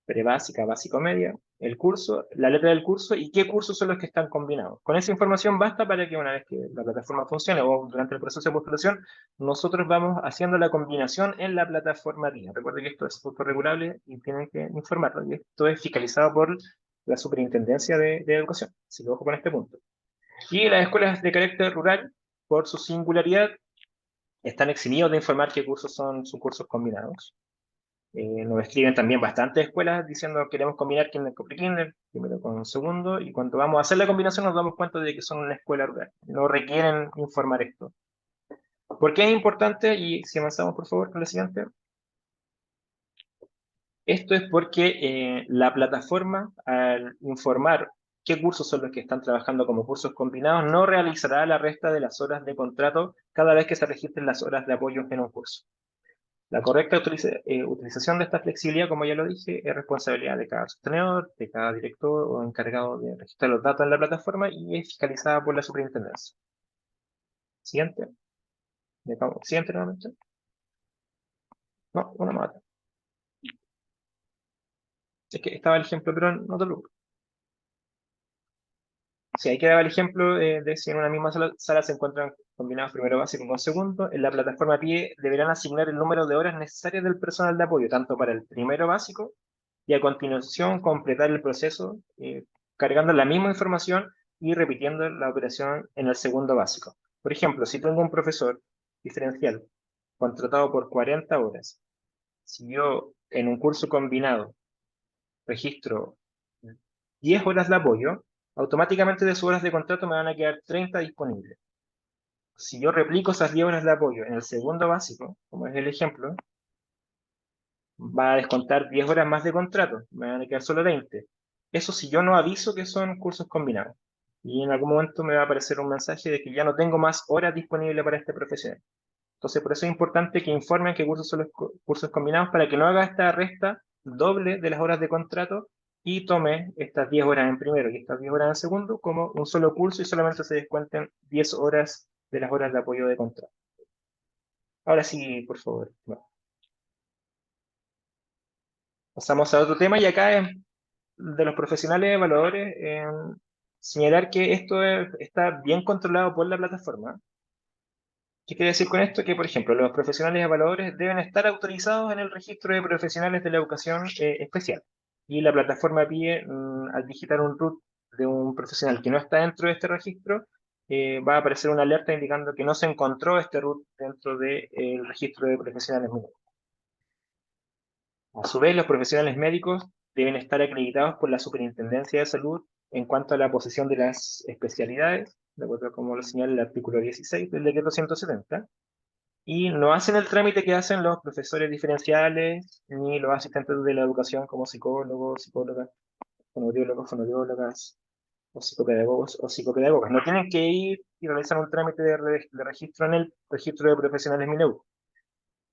prebásica, básico-media, el curso, la letra del curso y qué cursos son los que están combinados. Con esa información basta para que una vez que la plataforma funcione o durante el proceso de postulación, nosotros vamos haciendo la combinación en la plataforma PIE. Recuerden que esto es autorregulable y tienen que informarlo. Y esto es fiscalizado por la Superintendencia de Educación. Así que ojo con este punto. Y las escuelas de carácter rural, por su singularidad, están eximidos de informar qué cursos son sus cursos combinados. Nos escriben también bastantes escuelas diciendo que queremos combinar kinder con pre-kinder, primero con segundo, y cuando vamos a hacer la combinación nos damos cuenta de que son una escuela rural. No requieren informar esto. ¿Por qué es importante? Y si avanzamos por favor con la siguiente. Esto es porque la plataforma, al informar qué cursos son los que están trabajando como cursos combinados, no realizará la resta de las horas de contrato cada vez que se registren las horas de apoyo en un curso. La correcta utilización de esta flexibilidad, como ya lo dije, es responsabilidad de cada sostenedor, de cada director o encargado de registrar los datos en la plataforma y es fiscalizada por la superintendencia. Siguiente. Siguiente nuevamente. No, una más. Es que estaba el ejemplo, pero no te preocupes. Si hay que dar el ejemplo de si en una misma sala se encuentran combinados primero básico con segundo, en la plataforma PIE deberán asignar el número de horas necesarias del personal de apoyo, tanto para el primero básico, y a continuación completar el proceso cargando la misma información y repitiendo la operación en el segundo básico. Por ejemplo, si tengo un profesor diferencial contratado por 40 horas, si yo en un curso combinado registro 10 horas de apoyo, automáticamente de sus horas de contrato me van a quedar 30 disponibles. Si yo replico esas 10 horas de apoyo en el segundo básico, como es el ejemplo, va a descontar 10 horas más de contrato, me van a quedar solo 20. Eso si yo no aviso que son cursos combinados. Y en algún momento me va a aparecer un mensaje de que ya no tengo más horas disponibles para este profesional. Entonces, por eso es importante que informen qué cursos son los cursos combinados para que no haga esta resta doble de las horas de contrato y tome estas 10 horas en primero y estas 10 horas en segundo como un solo curso y solamente se descuenten 10 horas de las horas de apoyo de contrato. Ahora sí, por favor. Bueno. Pasamos a otro tema y acá es de los profesionales evaluadores, señalar que esto está bien controlado por la plataforma. ¿Qué quiere decir con esto? Que, por ejemplo, los profesionales evaluadores deben estar autorizados en el registro de profesionales de la educación especial. Y la plataforma pide, al digitar un root de un profesional que no está dentro de este registro, va a aparecer una alerta indicando que no se encontró este root dentro del registro de profesionales médicos. A su vez, los profesionales médicos deben estar acreditados por la Superintendencia de Salud en cuanto a la posesión de las especialidades, de acuerdo a como lo señala el artículo 16 del decreto 170, y no hacen el trámite que hacen los profesores diferenciales ni los asistentes de la educación como psicólogos, psicólogas, fonoaudiólogos, fonoaudiólogas, o psicopedagogos o psicopedagogas. No tienen que ir y realizar un trámite de registro en el registro de profesionales MINEUC,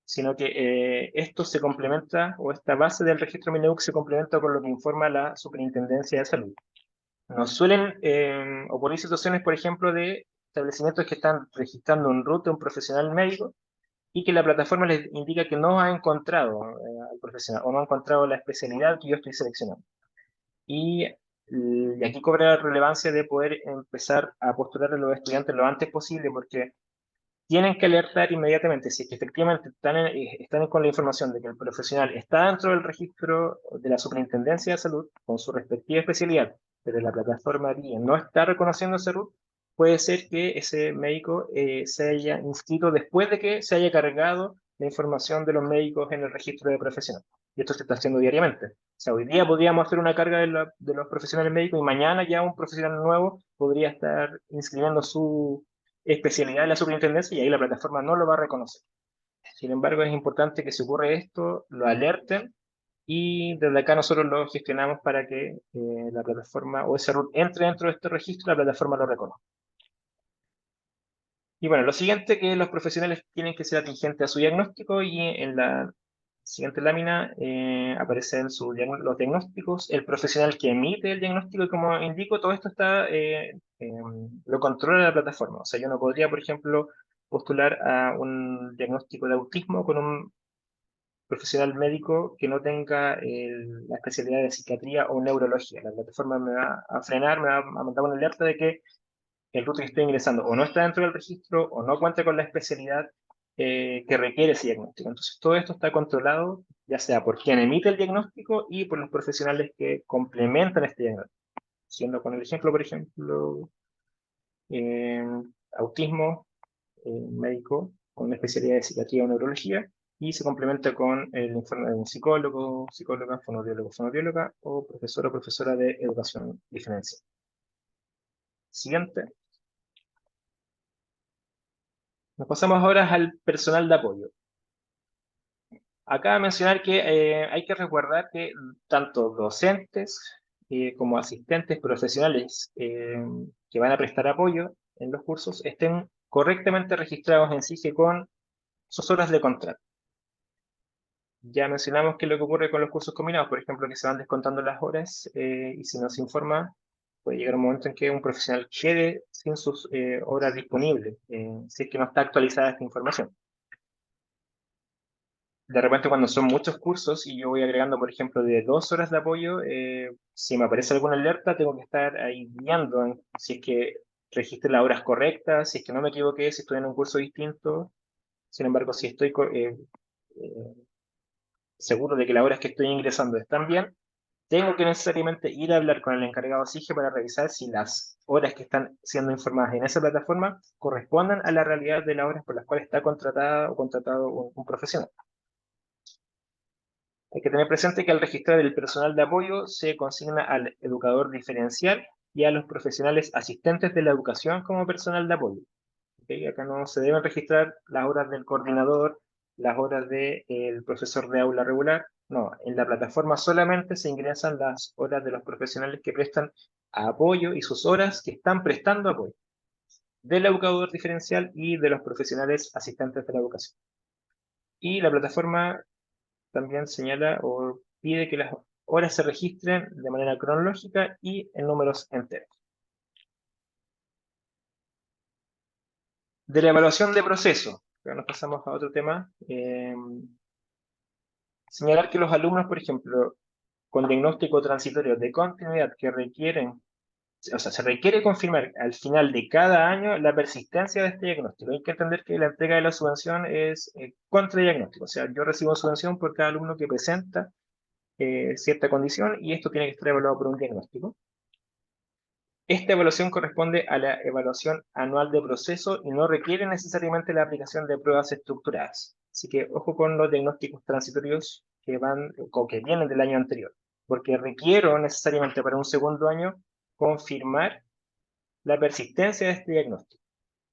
sino que esto se complementa, o esta base del registro MINEUC se complementa con lo que informa la Superintendencia de Salud. Nos suelen ocurrir situaciones, por ejemplo, de establecimientos que están registrando un root de un profesional médico y que la plataforma les indica que no ha encontrado al profesional o no ha encontrado la especialidad que yo estoy seleccionando. Y aquí cobra la relevancia de poder empezar a postular a los estudiantes lo antes posible, porque tienen que alertar inmediatamente si es que efectivamente están con la información de que el profesional está dentro del registro de la Superintendencia de Salud con su respectiva especialidad, pero la plataforma DIE no está reconociendo ese RUT. Puede ser que ese médico se haya inscrito después de que se haya cargado la información de los médicos en el registro de profesionales. Y esto se está haciendo diariamente. O sea, hoy día podríamos hacer una carga de los profesionales médicos y mañana ya un profesional nuevo podría estar inscribiendo su especialidad de la superintendencia y ahí la plataforma no lo va a reconocer. Sin embargo, es importante que si ocurre esto, lo alerten y desde acá nosotros lo gestionamos para que la plataforma o ese root entre dentro de este registro y la plataforma lo reconozca. Y bueno, lo siguiente que los profesionales tienen que ser atingentes a su diagnóstico y en la siguiente lámina aparecen los diagnósticos, el profesional que emite el diagnóstico y como indico, todo esto está lo controla la plataforma. O sea, yo no podría, por ejemplo, postular a un diagnóstico de autismo con un profesional médico que no tenga la especialidad de psiquiatría o neurología. La plataforma me va a frenar, me va a mandar una alerta de que el ruto que estoy ingresando o no está dentro del registro o no cuenta con la especialidad que requiere ese diagnóstico. Entonces, todo esto está controlado, ya sea por quien emite el diagnóstico y por los profesionales que complementan este diagnóstico. Siendo con el ejemplo, por ejemplo, eh, autismo, médico con una especialidad de psiquiatría o neurología, y se complementa con el informe de un psicólogo, psicóloga, fonoaudiólogo, fonoaudióloga o profesor o profesora de educación diferencial. Siguiente. Nos pasamos ahora al personal de apoyo. Acá mencionar que hay que resguardar que tanto docentes como asistentes profesionales que van a prestar apoyo en los cursos estén correctamente registrados en SIGE con sus horas de contrato. Ya mencionamos que lo que ocurre con los cursos combinados, por ejemplo, que se van descontando las horas y si no se informa, puede llegar un momento en que un profesional quede sin sus horas disponibles, si es que no está actualizada esta información. De repente cuando son muchos cursos y yo voy agregando, por ejemplo, de 2 horas de apoyo, si me aparece alguna alerta, tengo que estar ahí guiando si es que registre las horas correctas, si es que no me equivoqué, si estoy en un curso distinto. Sin embargo, si estoy seguro de que las horas que estoy ingresando están bien, tengo que necesariamente ir a hablar con el encargado SIGE para revisar si las horas que están siendo informadas en esa plataforma corresponden a la realidad de las horas por las cuales está contratada o contratado un profesional. Hay que tener presente que al registrar el personal de apoyo se consigna al educador diferencial y a los profesionales asistentes de la educación como personal de apoyo. ¿Okay? Acá no se deben registrar las horas del coordinador, las horas del profesor de aula regular, No, en la plataforma solamente se ingresan las horas de los profesionales que prestan apoyo y sus horas que están prestando apoyo, del educador diferencial y de los profesionales asistentes de la educación. Y la plataforma también señala o pide que las horas se registren de manera cronológica y en números enteros. De la evaluación de proceso, ahora nos pasamos a otro tema. Señalar que los alumnos, por ejemplo, con diagnóstico transitorio de continuidad que requieren, o sea, se requiere confirmar al final de cada año la persistencia de este diagnóstico. Hay que entender que la entrega de la subvención es contra diagnóstico, o sea, yo recibo subvención por cada alumno que presenta cierta condición y esto tiene que estar evaluado por un diagnóstico. Esta evaluación corresponde a la evaluación anual de proceso y no requiere necesariamente la aplicación de pruebas estructuradas. Así que ojo con los diagnósticos transitorios que van o que vienen del año anterior, porque requiero necesariamente para un segundo año confirmar la persistencia de este diagnóstico.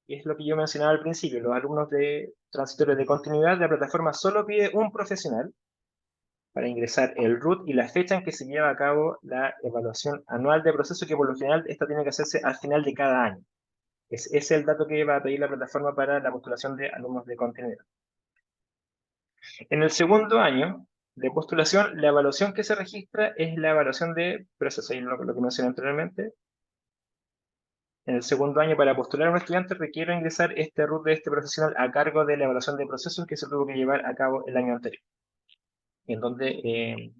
Y es lo que yo mencionaba al principio, los alumnos de transitorios de continuidad, la plataforma solo pide un profesional para ingresar el root y la fecha en que se lleva a cabo la evaluación anual de proceso, que por lo general esta tiene que hacerse al final de cada año. Ese es el dato que va a pedir la plataforma para la postulación de alumnos de continuidad. En el segundo año de postulación, la evaluación que se registra es la evaluación de proceso, ahí lo que mencioné anteriormente. En el segundo año, para postular a un estudiante, requiere ingresar este root de este profesional a cargo de la evaluación de procesos que se tuvo que llevar a cabo el año anterior, en donde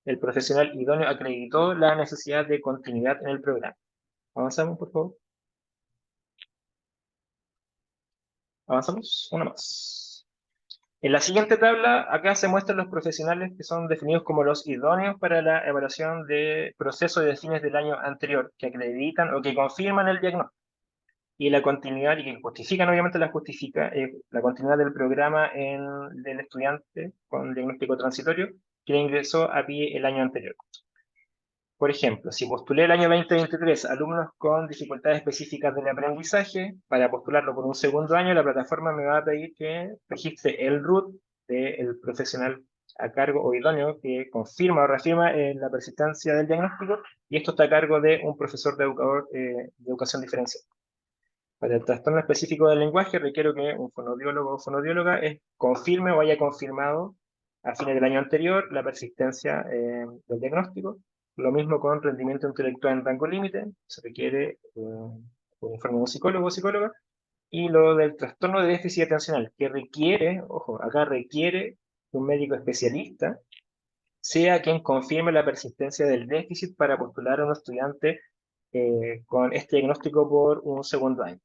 el profesional idóneo acreditó la necesidad de continuidad en el programa. Avanzamos, por favor. Avanzamos, uno más. En la siguiente tabla, acá se muestran los profesionales que son definidos como los idóneos para la evaluación de procesos de fines del año anterior, que acreditan o que confirman el diagnóstico. Y la continuidad, y que justifican, obviamente la continuidad del programa del estudiante con diagnóstico transitorio que ingresó a pie el año anterior. Por ejemplo, si postulé el año 2023 alumnos con dificultades específicas del aprendizaje, para postularlo por un segundo año, la plataforma me va a pedir que registre el root del profesional a cargo o idóneo que confirma o reafirma la persistencia del diagnóstico, y esto está a cargo de un profesor de educación diferencial. Para el trastorno específico del lenguaje, requiero que un fonodiólogo o fonodióloga confirme o haya confirmado a fines del año anterior la persistencia del diagnóstico. Lo mismo con rendimiento intelectual en rango límite, se requiere un informe de un psicólogo o psicóloga. Y lo del trastorno de déficit atencional, que requiere, ojo, acá requiere que un médico especialista sea quien confirme la persistencia del déficit para postular a un estudiante con este diagnóstico por un segundo año.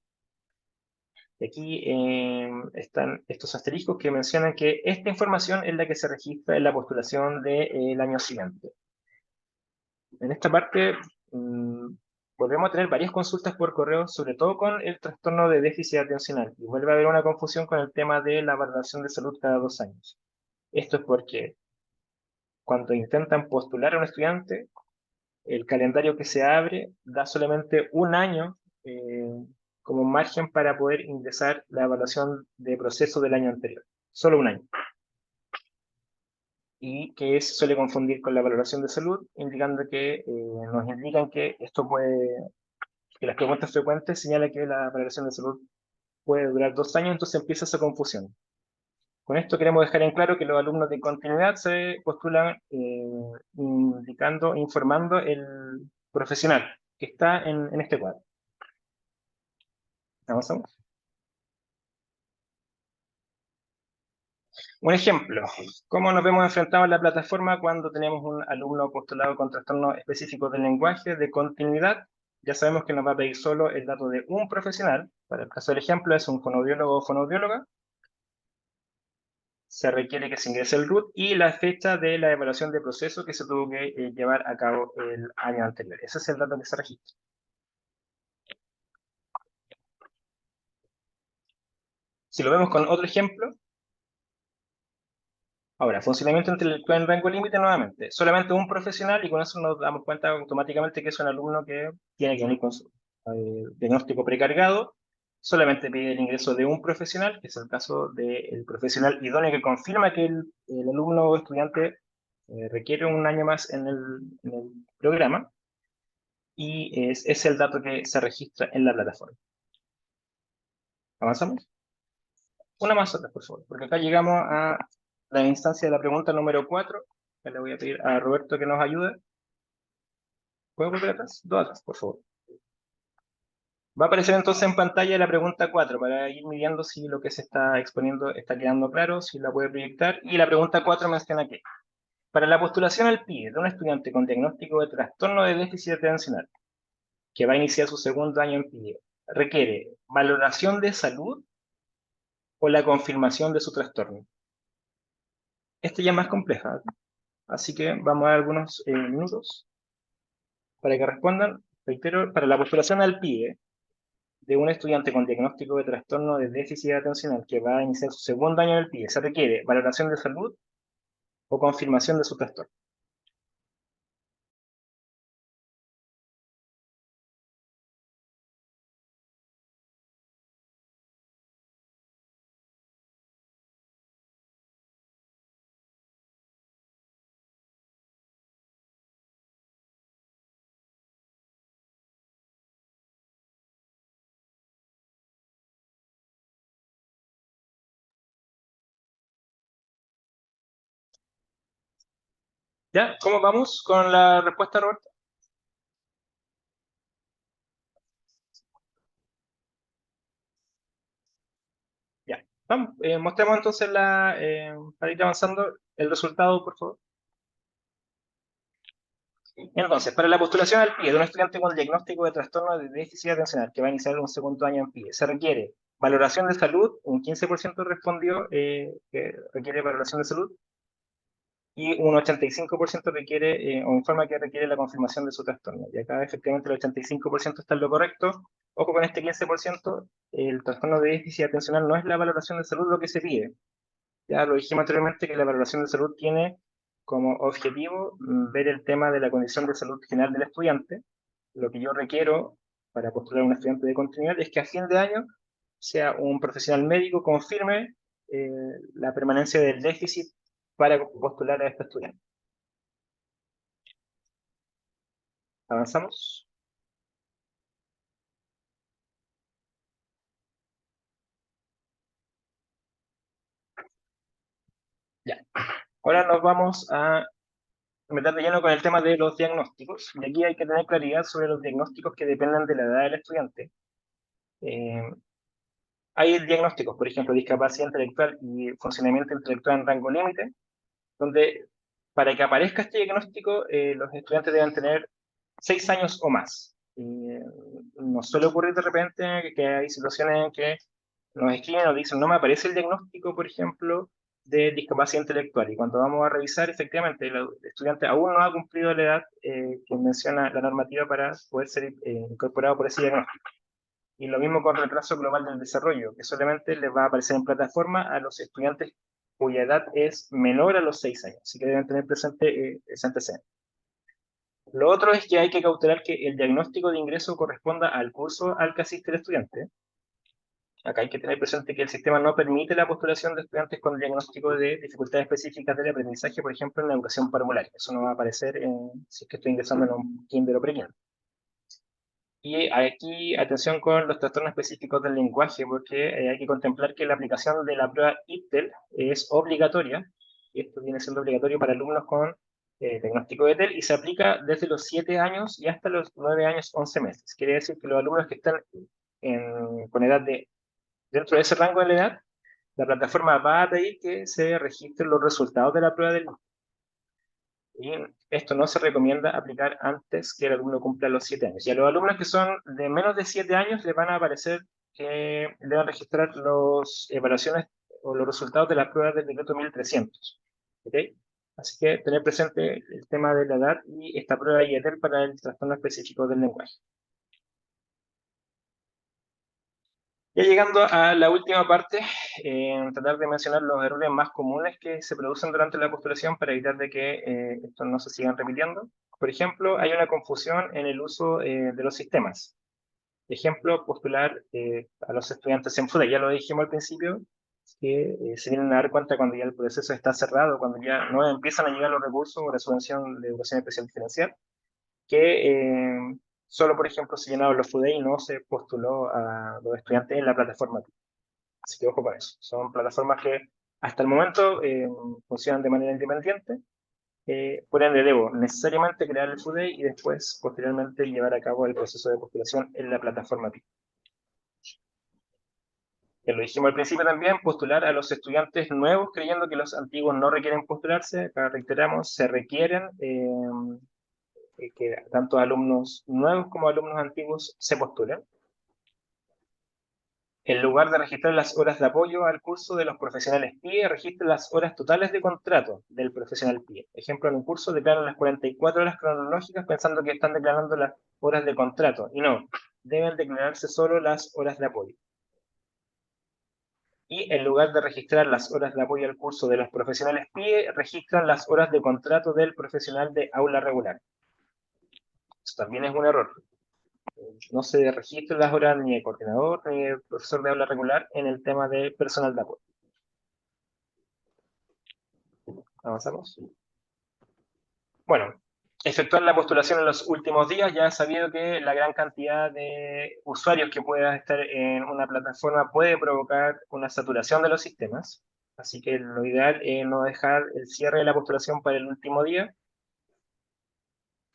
Y aquí están estos asteriscos que mencionan que esta información es la que se registra en la postulación del año siguiente. En esta parte podremos tener varias consultas por correo, sobre todo con el trastorno de déficit atencional. Y vuelve a haber una confusión con el tema de la valoración de salud cada 2 años. Esto es porque cuando intentan postular a un estudiante, el calendario que se abre da solamente un año como margen para poder ingresar la evaluación de proceso del año anterior. Solo un año. Y que se suele confundir con la valoración de salud, indicando que nos indican que que las preguntas frecuentes señalan que la valoración de salud puede durar 2 años, entonces empieza esa confusión. Con esto queremos dejar en claro que los alumnos de continuidad se postulan informando el profesional que está en este cuadro. ¿Avanzamos? Un ejemplo, ¿cómo nos vemos enfrentados en la plataforma cuando tenemos un alumno postulado con trastornos específicos del lenguaje de continuidad? Ya sabemos que nos va a pedir solo el dato de un profesional. Para el caso del ejemplo es un fonodiólogo o fonodióloga. Se requiere que se ingrese el root y la fecha de la evaluación de proceso que se tuvo que llevar a cabo el año anterior. Ese es el dato que se registra. Si lo vemos con otro ejemplo, ahora, funcionamiento intelectual en rango límite nuevamente. Solamente un profesional y con eso nos damos cuenta automáticamente que es un alumno que tiene que venir con su diagnóstico precargado. Solamente pide el ingreso de un profesional, que es el caso del profesional idóneo que confirma que el alumno o estudiante requiere un año más en el programa, y es el dato que se registra en la plataforma. ¿Avanzamos? Una más otra, por favor, porque acá llegamos a la instancia de la pregunta número 4. Le voy a pedir a Roberto que nos ayude. ¿Puedo volver atrás? Dos atrás, por favor. Va a aparecer entonces en pantalla la pregunta 4 para ir midiendo si lo que se está exponiendo está quedando claro, si la puede proyectar. Y la pregunta 4 menciona que para la postulación al PIE de un estudiante con diagnóstico de trastorno de déficit atencional que va a iniciar su segundo año en PIE, requiere valoración de salud o la confirmación de su trastorno. Esta ya es más compleja, así que vamos a dar algunos minutos para que respondan. Reitero, para la postulación al PIE de un estudiante con diagnóstico de trastorno de déficit atencional que va a iniciar su segundo año en el PIE, se requiere valoración de salud o confirmación de su trastorno. ¿Ya? ¿Cómo vamos con la respuesta, Roberto? Ya. Vamos, mostremos entonces para ir avanzando el resultado, por favor. Entonces, para la postulación al PIE de un estudiante con diagnóstico de trastorno de déficit atencional que va a iniciar un segundo año en PIE, se requiere valoración de salud, un 15% respondió que requiere valoración de salud, y un 85% requiere, o informa que requiere la confirmación de su trastorno. Y acá efectivamente el 85% está en lo correcto. Ojo con este 15%, el trastorno de déficit atencional no es la valoración de salud lo que se pide. Ya lo dijimos anteriormente que la valoración de salud tiene como objetivo ver el tema de la condición de salud general del estudiante. Lo que yo requiero para postular a un estudiante de continuidad es que a fin de año sea un profesional médico confirme la permanencia del déficit para postular a este estudiante. ¿Avanzamos? Ya. Ahora nos vamos a meter de lleno con el tema de los diagnósticos. Y aquí hay que tener claridad sobre los diagnósticos que dependen de la edad del estudiante. Hay diagnósticos, por ejemplo, discapacidad intelectual y funcionamiento intelectual en rango límite, donde para que aparezca este diagnóstico, los estudiantes deben tener 6 años o más. Nos suele ocurrir de repente que hay situaciones en que nos escriben o dicen, no me aparece el diagnóstico, por ejemplo, de discapacidad intelectual. Y cuando vamos a revisar, efectivamente, el estudiante aún no ha cumplido la edad que menciona la normativa para poder ser incorporado por ese diagnóstico. Y lo mismo con retraso global del desarrollo, que solamente les va a aparecer en plataforma a los estudiantes cuya edad es menor a los 6 años. Así que deben tener presente ese antecedente. Lo otro es que hay que cautelar que el diagnóstico de ingreso corresponda al curso al que asiste el estudiante. Acá hay que tener presente que el sistema no permite la postulación de estudiantes con diagnóstico de dificultades específicas del aprendizaje, por ejemplo, en la educación parvularia. Eso no va a aparecer si es que estoy ingresando en un kinder o prekinder. Y aquí, atención con los trastornos específicos del lenguaje, porque hay que contemplar que la aplicación de la prueba ITEL es obligatoria, y esto viene siendo obligatorio para alumnos con diagnóstico de TEL, y se aplica desde los 7 años y hasta los 9 años, 11 meses. Quiere decir que los alumnos que están con edad dentro de ese rango de la edad, la plataforma va a pedir que se registren los resultados de la prueba del ITEL. Y esto no se recomienda aplicar antes que el alumno cumpla los 7 años. Y a los alumnos que son de menos de 7 años les van a aparecer que deben registrar las evaluaciones o los resultados de las pruebas del decreto 1300. ¿Okay? Así que tener presente el tema de la edad y esta prueba IETEL para el trastorno específico del lenguaje. Ya llegando a la última parte, tratar de mencionar los errores más comunes que se producen durante la postulación para evitar de que estos no se sigan repitiendo. Por ejemplo, hay una confusión en el uso de los sistemas. Ejemplo, postular a los estudiantes en FUDE. Ya lo dijimos al principio, que se vienen a dar cuenta cuando ya el proceso está cerrado, cuando ya no empiezan a llegar los recursos o la subvención de educación especial diferencial, que solo, por ejemplo, se llenaron los FUDEI y no se postuló a los estudiantes en la plataforma. Así que ojo con eso. Son plataformas que hasta el momento funcionan de manera independiente. Por ende, debo necesariamente crear el FUDEI y después, posteriormente, llevar a cabo el proceso de postulación en la plataforma PIB. Ya lo dijimos al principio también, postular a los estudiantes nuevos, creyendo que los antiguos no requieren postularse. Acá reiteramos, se requieren que tanto alumnos nuevos como alumnos antiguos se postulen. En lugar de registrar las horas de apoyo al curso de los profesionales PIE, registra las horas totales de contrato del profesional PIE. Ejemplo, en un curso declaran las 44 horas cronológicas pensando que están declarando las horas de contrato. Y no, deben declararse solo las horas de apoyo. Y en lugar de registrar las horas de apoyo al curso de los profesionales PIE, registran las horas de contrato del profesional de aula regular. Eso también es un error. No se registran las horas ni de coordinador ni de profesor de aula regular en el tema de personal de apoyo. Avanzamos. Bueno, efectuar la postulación en los últimos días. Ya he sabido que la gran cantidad de usuarios que pueda estar en una plataforma puede provocar una saturación de los sistemas. Así que lo ideal es no dejar el cierre de la postulación para el último día.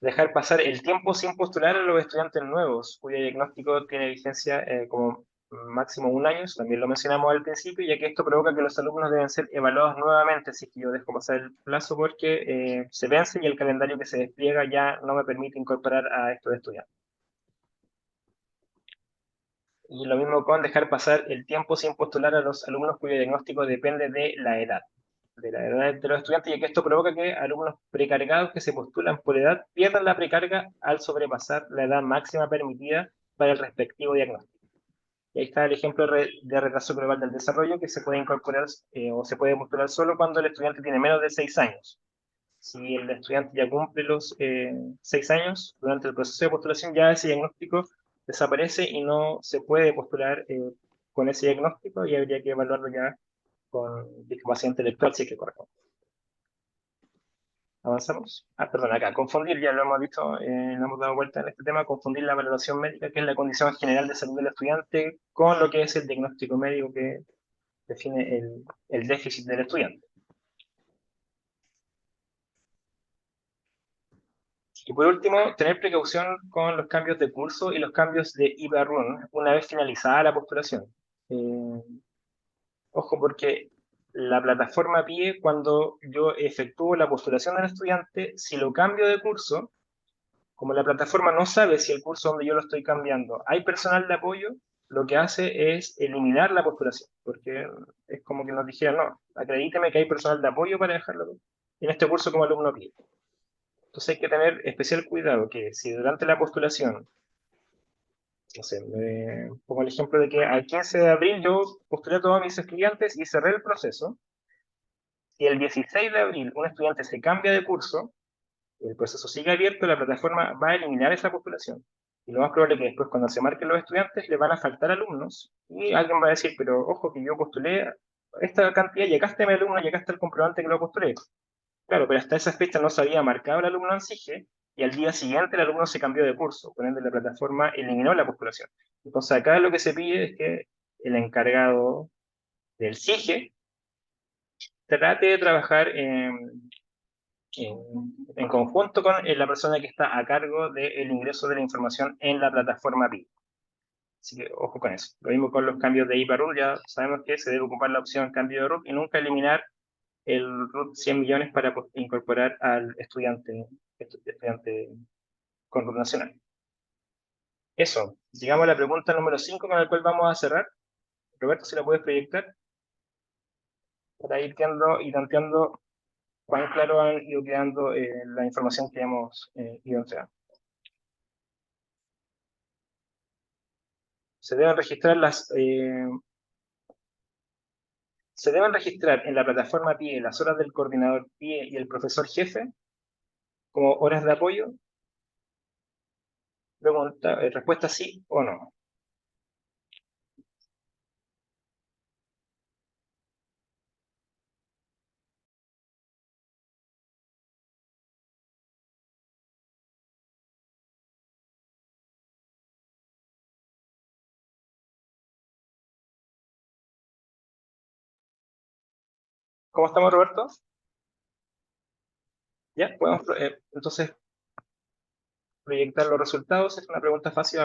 Dejar pasar el tiempo sin postular a los estudiantes nuevos, cuyo diagnóstico tiene vigencia como máximo 1 año, eso también lo mencionamos al principio, ya que esto provoca que los alumnos deben ser evaluados nuevamente si es que yo dejo pasar el plazo porque se vence y el calendario que se despliega ya no me permite incorporar a estos estudiantes. Y lo mismo con dejar pasar el tiempo sin postular a los alumnos cuyo diagnóstico depende de la edad de los estudiantes, ya que esto provoca que alumnos precargados que se postulan por edad pierdan la precarga al sobrepasar la edad máxima permitida para el respectivo diagnóstico. Y ahí está el ejemplo de retraso global del desarrollo que se puede incorporar o se puede postular solo cuando el estudiante tiene menos de 6 años. Si el estudiante ya cumple los 6 años, durante el proceso de postulación ya ese diagnóstico desaparece y no se puede postular con ese diagnóstico y habría que evaluarlo ya con discapacidad intelectual si es que corresponde. ¿Avanzamos? Perdón, acá, confundir, ya lo hemos visto, no hemos dado vuelta en este tema, confundir la valoración médica, que es la condición general de salud del estudiante, con lo que es el diagnóstico médico que define el déficit del estudiante. Y por último, tener precaución con los cambios de curso y los cambios de IVA-RUN una vez finalizada la postulación. Ojo, porque la plataforma PIE, cuando yo efectúo la postulación del estudiante, si lo cambio de curso, como la plataforma no sabe si el curso donde yo lo estoy cambiando hay personal de apoyo, lo que hace es eliminar la postulación, porque es como que nos dijeran, no, acredíteme que hay personal de apoyo para dejarlo en este curso como alumno PIE. Entonces hay que tener especial cuidado que si durante la postulación, no sé, pongo el ejemplo de que al 15 de abril yo postulé a todos mis estudiantes y cerré el proceso, si el 16 de abril un estudiante se cambia de curso, el proceso sigue abierto, la plataforma va a eliminar esa postulación. Y lo más probable es que después, cuando se marquen los estudiantes, le van a faltar alumnos. Y alguien va a decir, pero ojo que yo postulé esta cantidad y acá está mi alumno y acá está el comprobante que lo postulé. Claro, pero hasta esa fecha no se había marcado el alumno en SIGE y al día siguiente el alumno se cambió de curso. Por ende, la plataforma eliminó la postulación. Entonces, acá lo que se pide es que el encargado del SIGE trate de trabajar en conjunto con la persona que está a cargo del ingreso de la información en la plataforma PIB. Así que ojo con eso. Lo mismo con los cambios de IPA-RUT, ya sabemos que se debe ocupar la opción cambio de RUT y nunca eliminar el RUT 100 millones para incorporar al estudiante con RUT nacional. Eso, llegamos a la pregunta número 5 con la cual vamos a cerrar. Roberto, si la puedes proyectar para ir viendo y tanteando cuán claro han ido quedando la información que hemos ido entregando. Se deben registrar se deben registrar en la plataforma PIE las horas del coordinador PIE y el profesor jefe como horas de apoyo. Pregunta, respuesta sí o no. ¿Cómo estamos, Roberto? Ya, podemos entonces proyectar los resultados. Es una pregunta fácil,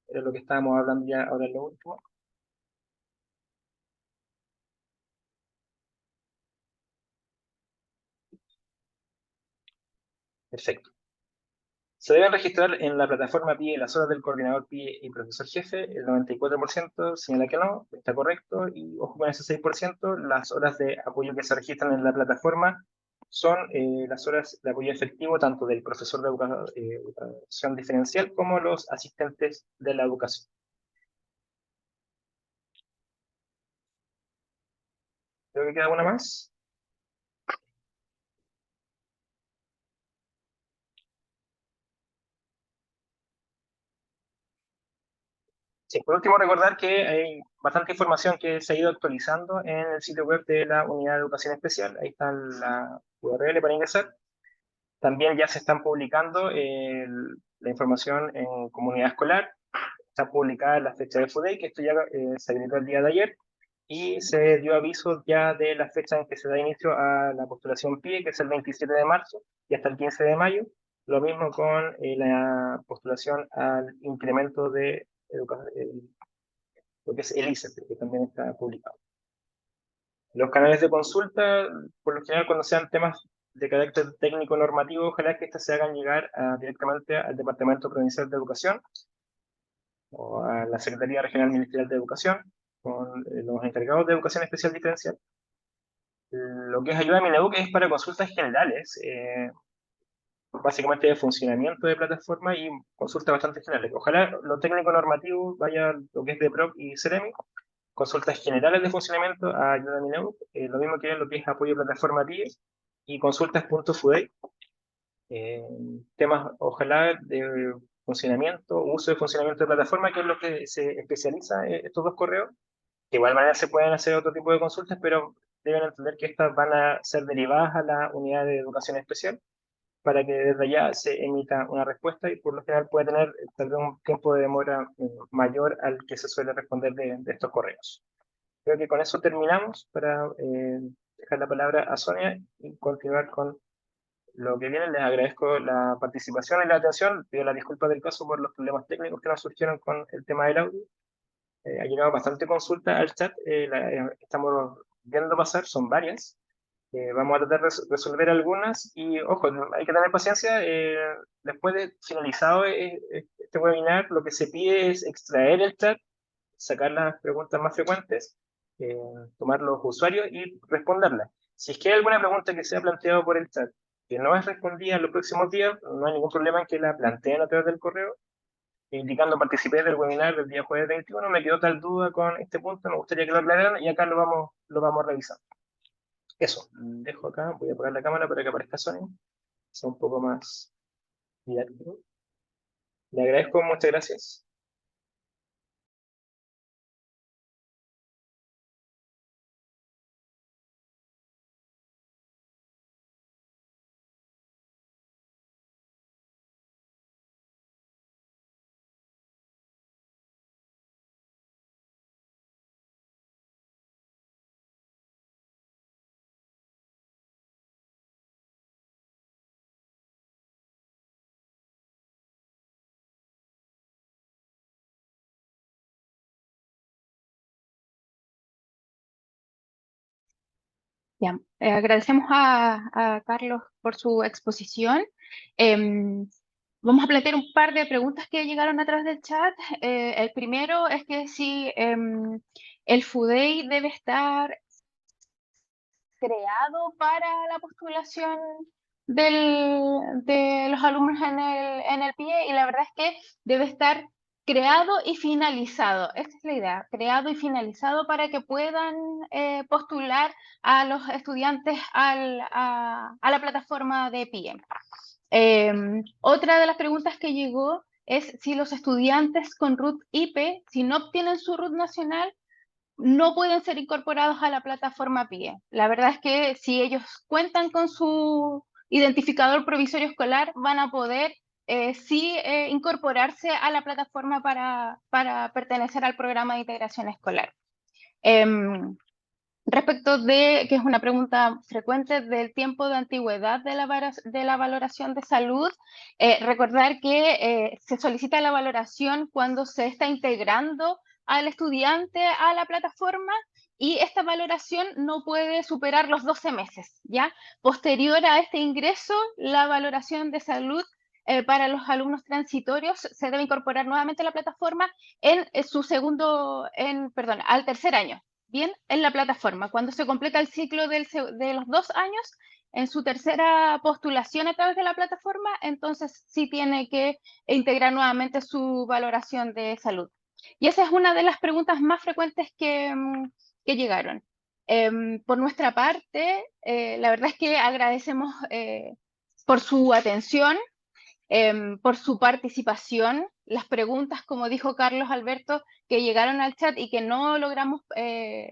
era lo que estábamos hablando ya ahora en lo último. Perfecto. Se deben registrar en la plataforma PIE las horas del coordinador PIE y profesor jefe. El 94% señala que no, está correcto. Y ojo con ese 6%, las horas de apoyo que se registran en la plataforma son las horas de apoyo efectivo tanto del profesor de educación diferencial como los asistentes de la educación. Creo que queda una más. Sí, por último, recordar que hay bastante información que se ha ido actualizando en el sitio web de la Unidad de Educación Especial. Ahí está la URL para ingresar. También ya se están publicando la información en comunidad escolar. Está publicada la fecha de FUDEI, que esto ya se habilitó el día de ayer. Y se dio aviso ya de la fecha en que se da inicio a la postulación PIE, que es el 27 de marzo y hasta el 15 de mayo. Lo mismo con la postulación al incremento de lo que es el ICEP, que también está publicado. Los canales de consulta, por lo general, cuando sean temas de carácter técnico normativo, ojalá que estos se hagan llegar directamente al Departamento Provincial de Educación o a la Secretaría Regional Ministerial de Educación, con los encargados de Educación Especial Diferencial. Lo que es ayuda a Mineduc es para consultas generales, básicamente de funcionamiento de plataforma y consultas bastante generales. Ojalá lo técnico normativo vaya lo que es de PROC y CEREMI, consultas generales de funcionamiento a ayuda a Mineduc, lo mismo que lo que es apoyo a plataforma PIE y consultas.fudei, temas ojalá de funcionamiento, uso de funcionamiento de plataforma, que es lo que se especializa en estos dos correos. De igual manera se pueden hacer otro tipo de consultas, pero deben entender que estas van a ser derivadas a la unidad de educación especial para que desde allá se emita una respuesta y por lo general puede tener tal vez un tiempo de demora mayor al que se suele responder de estos correos. Creo que con eso terminamos para dejar la palabra a Sonia y continuar con lo que viene. Les agradezco la participación y la atención. Pido las disculpas del caso por los problemas técnicos que nos surgieron con el tema del audio. Ha llegado bastante consulta al chat, estamos viendo pasar, son varias. Vamos a tratar de resolver algunas y, ojo, hay que tener paciencia. Después de finalizado este webinar, lo que se pide es extraer el chat, sacar las preguntas más frecuentes, eh, tomar los usuarios y responderlas. Si es que hay alguna pregunta que se ha planteado por el chat que no es respondida en los próximos días, no hay ningún problema en que la planteen a través del correo, indicando participé del webinar del día jueves 21, me quedó tal duda con este punto, me gustaría que lo aclararan y acá lo vamos a revisar. Eso, dejo acá, voy a apagar la cámara para que aparezca Sonia, sea un poco más didáctico. Le agradezco, muchas gracias. Ya, agradecemos a Carlos por su exposición. Vamos a plantear un par de preguntas que llegaron a través del chat. El primero es que si el FUDEI debe estar creado para la postulación de los alumnos en el PIE, y la verdad es que debe estar creado y finalizado. Esta es la idea, creado y finalizado para que puedan postular a los estudiantes a la plataforma de PIE. Otra de las preguntas que llegó es si los estudiantes con RUT IP, si no obtienen su RUT nacional, no pueden ser incorporados a la plataforma PIE. La verdad es que si ellos cuentan con su identificador provisorio escolar, van a poder incorporarse a la plataforma para pertenecer al programa de integración escolar. Respecto de, que es una pregunta frecuente, del tiempo de antigüedad de la valoración de salud, recordar que se solicita la valoración cuando se está integrando al estudiante a la plataforma y esta valoración no puede superar los 12 meses, ¿ya? Posterior a este ingreso, la valoración de salud para los alumnos transitorios se debe incorporar nuevamente a la plataforma en su perdón, al tercer año. Bien, en la plataforma. Cuando se completa el ciclo de los 2 años, en su tercera postulación a través de la plataforma, entonces sí tiene que integrar nuevamente su valoración de salud. Y esa es una de las preguntas más frecuentes que llegaron. Por nuestra parte, la verdad es que agradecemos por su atención, por su participación, las preguntas, como dijo Carlos Alberto, que llegaron al chat y que no logramos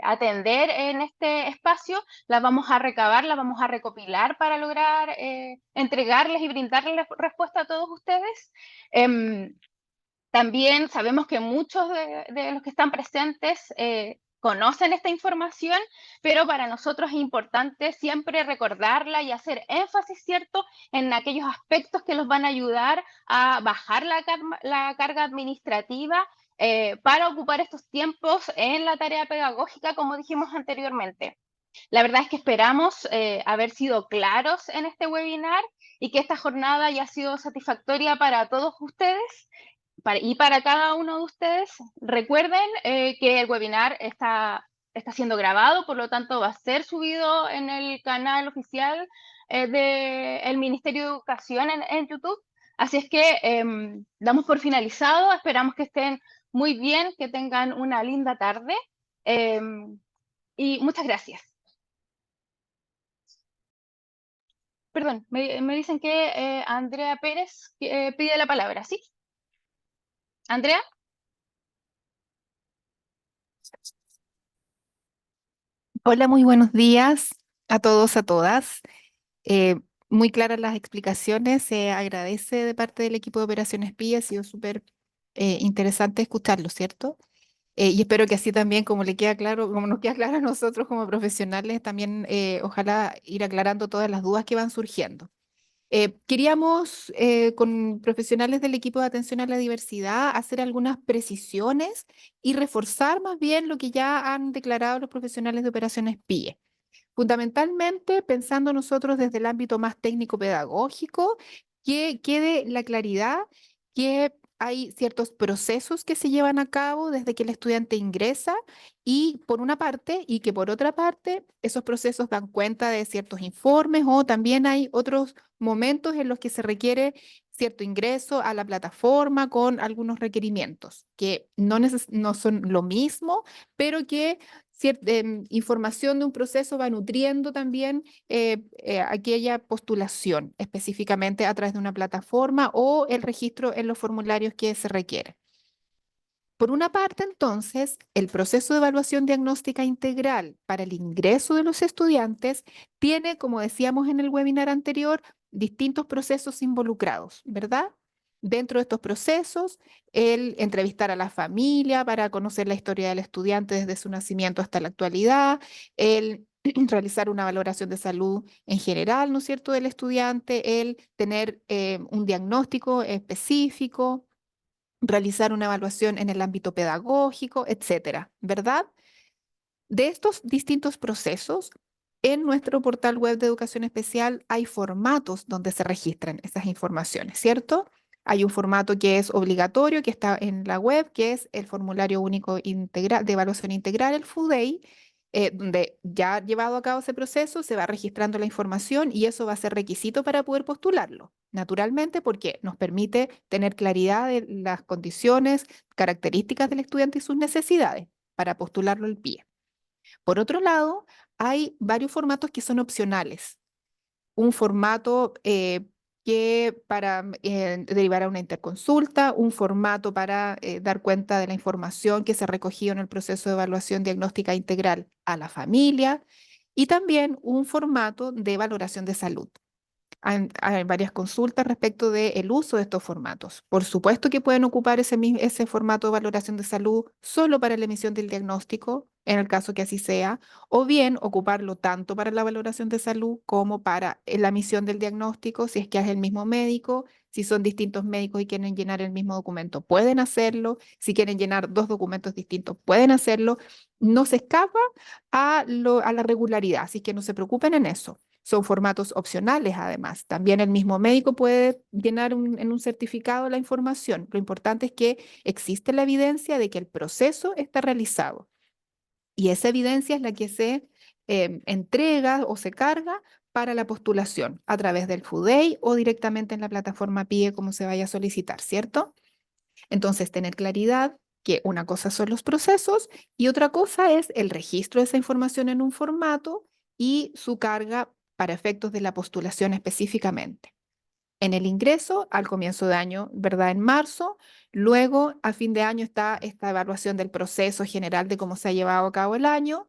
atender en este espacio, las vamos a recabar, las vamos a recopilar para lograr entregarles y brindarles respuesta a todos ustedes. También sabemos que muchos de los que están presentes conocen esta información, pero para nosotros es importante siempre recordarla y hacer énfasis, ¿cierto?, en aquellos aspectos que los van a ayudar a bajar la carga administrativa para ocupar estos tiempos en la tarea pedagógica, como dijimos anteriormente. La verdad es que esperamos haber sido claros en este webinar y que esta jornada haya sido satisfactoria para todos ustedes y para cada uno de ustedes. Recuerden que el webinar está siendo grabado, por lo tanto va a ser subido en el canal oficial del Ministerio de Educación en YouTube. Así es que damos por finalizado, esperamos que estén muy bien, que tengan una linda tarde y muchas gracias. Perdón, me dicen que Andrea Pérez pide la palabra, ¿sí? Andrea. Hola, muy buenos días a todos, a todas. Muy claras las explicaciones, se agradece de parte del equipo de Operaciones PIE, ha sido súper interesante escucharlo, ¿cierto? Y espero que así también, como le queda claro, como nos queda claro a nosotros como profesionales, también ojalá ir aclarando todas las dudas que van surgiendo. Queríamos, con profesionales del equipo de atención a la diversidad, hacer algunas precisiones y reforzar más bien lo que ya han declarado los profesionales de Operaciones PIE. Fundamentalmente, pensando nosotros desde el ámbito más técnico-pedagógico, que quede la claridad que hay ciertos procesos que se llevan a cabo desde que el estudiante ingresa y por una parte, y que por otra parte, esos procesos dan cuenta de ciertos informes o también hay otros momentos en los que se requiere cierto ingreso a la plataforma con algunos requerimientos que no son lo mismo, pero que cierta información de un proceso va nutriendo también aquella postulación específicamente a través de una plataforma o el registro en los formularios que se requiere. Por una parte, entonces, el proceso de evaluación diagnóstica integral para el ingreso de los estudiantes tiene, como decíamos en el webinar anterior, distintos procesos involucrados, ¿verdad? Dentro de estos procesos, el entrevistar a la familia para conocer la historia del estudiante desde su nacimiento hasta la actualidad, el realizar una valoración de salud en general, ¿no es cierto?, del estudiante, el tener un diagnóstico específico, realizar una evaluación en el ámbito pedagógico, etcétera, ¿verdad? De estos distintos procesos, en nuestro portal web de educación especial hay formatos donde se registran esas informaciones, ¿cierto? Hay un formato que es obligatorio, que está en la web, que es el formulario único integral de evaluación integral, el FUDEI, donde ya llevado a cabo ese proceso se va registrando la información y eso va a ser requisito para poder postularlo. Naturalmente, porque nos permite tener claridad de las condiciones, características del estudiante y sus necesidades para postularlo al PIE. Por otro lado, hay varios formatos que son opcionales. Un formato que para derivar a una interconsulta, un formato para dar cuenta de la información que se recogió en el proceso de evaluación diagnóstica integral a la familia y también un formato de valoración de salud. hay varias consultas respecto del uso de estos formatos. Por supuesto que pueden ocupar ese formato de valoración de salud solo para la emisión del diagnóstico, en el caso que así sea, o bien ocuparlo tanto para la valoración de salud como para la emisión del diagnóstico, si es que es el mismo médico, si son distintos médicos y quieren llenar el mismo documento, pueden hacerlo. Si quieren llenar dos documentos distintos, pueden hacerlo. No se escapa a la regularidad, así que no se preocupen en eso. Son formatos opcionales, además. También el mismo médico puede llenar en un certificado la información. Lo importante es que existe la evidencia de que el proceso está realizado. Y esa evidencia es la que se entrega o se carga para la postulación a través del FUDEI o directamente en la plataforma PIE, como se vaya a solicitar, ¿cierto? Entonces, tener claridad que una cosa son los procesos y otra cosa es el registro de esa información en un formato y su carga para efectos de la postulación específicamente. En el ingreso, al comienzo de año, ¿verdad? En marzo, luego a fin de año está esta evaluación del proceso general de cómo se ha llevado a cabo el año.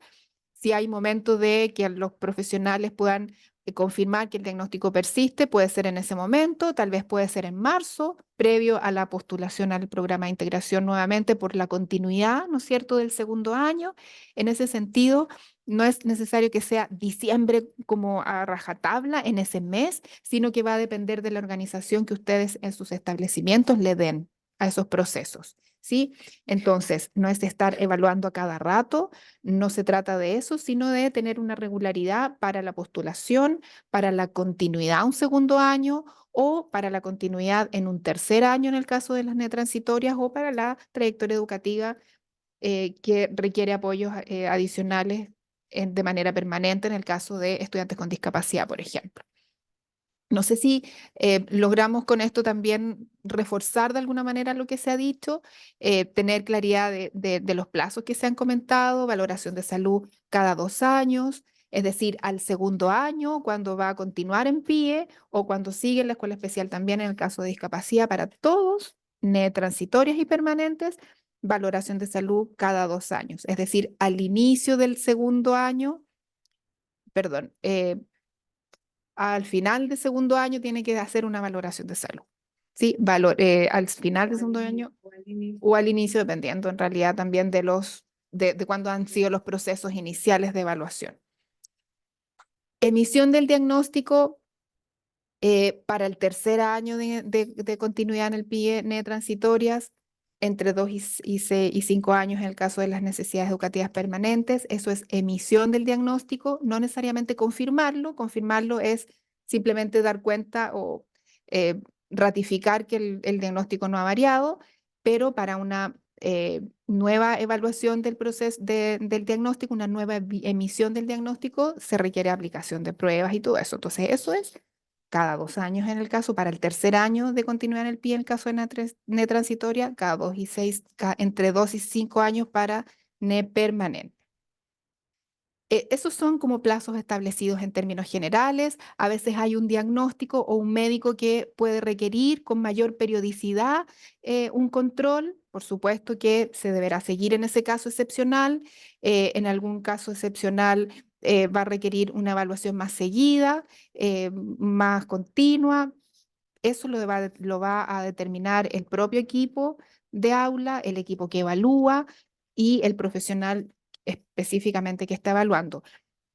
Si hay momento de que los profesionales puedan confirmar que el diagnóstico persiste, puede ser en ese momento, tal vez puede ser en marzo, previo a la postulación al programa de integración nuevamente por la continuidad, ¿no es cierto?, del segundo año. En ese sentido, no es necesario que sea diciembre como a rajatabla en ese mes, sino que va a depender de la organización que ustedes en sus establecimientos le den a esos procesos, ¿sí? Entonces, no es de estar evaluando a cada rato, no se trata de eso, sino de tener una regularidad para la postulación, para la continuidad un segundo año o para la continuidad en un tercer año en el caso de las netransitorias o para la trayectoria educativa que requiere apoyos adicionales de manera permanente en el caso de estudiantes con discapacidad, por ejemplo. No sé si logramos con esto también reforzar de alguna manera lo que se ha dicho, tener claridad de los plazos que se han comentado, valoración de salud cada 2 años, es decir, al segundo año, cuando va a continuar en PIE o cuando sigue en la escuela especial también en el caso de discapacidad para todos, transitorias y permanentes, valoración de salud cada 2 años, es decir, al inicio del segundo año, perdón, al final del segundo año tiene que hacer una valoración de salud. Sí, al final del segundo año o al inicio, dependiendo en realidad también de cuándo han sido los procesos iniciales de evaluación. Emisión del diagnóstico para el tercer año de continuidad en el PIE transitorias, entre 2 y 5 años en el caso de las necesidades educativas permanentes. Eso es emisión del diagnóstico, no necesariamente confirmarlo. Confirmarlo es simplemente dar cuenta o ratificar que el diagnóstico no ha variado, pero para una nueva evaluación del proceso del diagnóstico, una nueva emisión del diagnóstico, se requiere aplicación de pruebas y todo eso. Entonces, eso es cada 2 años en el caso, para el tercer año de continuidad en el PIE en el caso de NE transitoria, cada 2 y 6, entre 2 y 5 años para NE permanente. Esos son como plazos establecidos en términos generales. A veces hay un diagnóstico o un médico que puede requerir con mayor periodicidad un control. Por supuesto que se deberá seguir en ese caso excepcional. En algún caso excepcional va a requerir una evaluación más seguida, más continua. Eso lo va a determinar el propio equipo de aula, el equipo que evalúa y el profesional específicamente que está evaluando.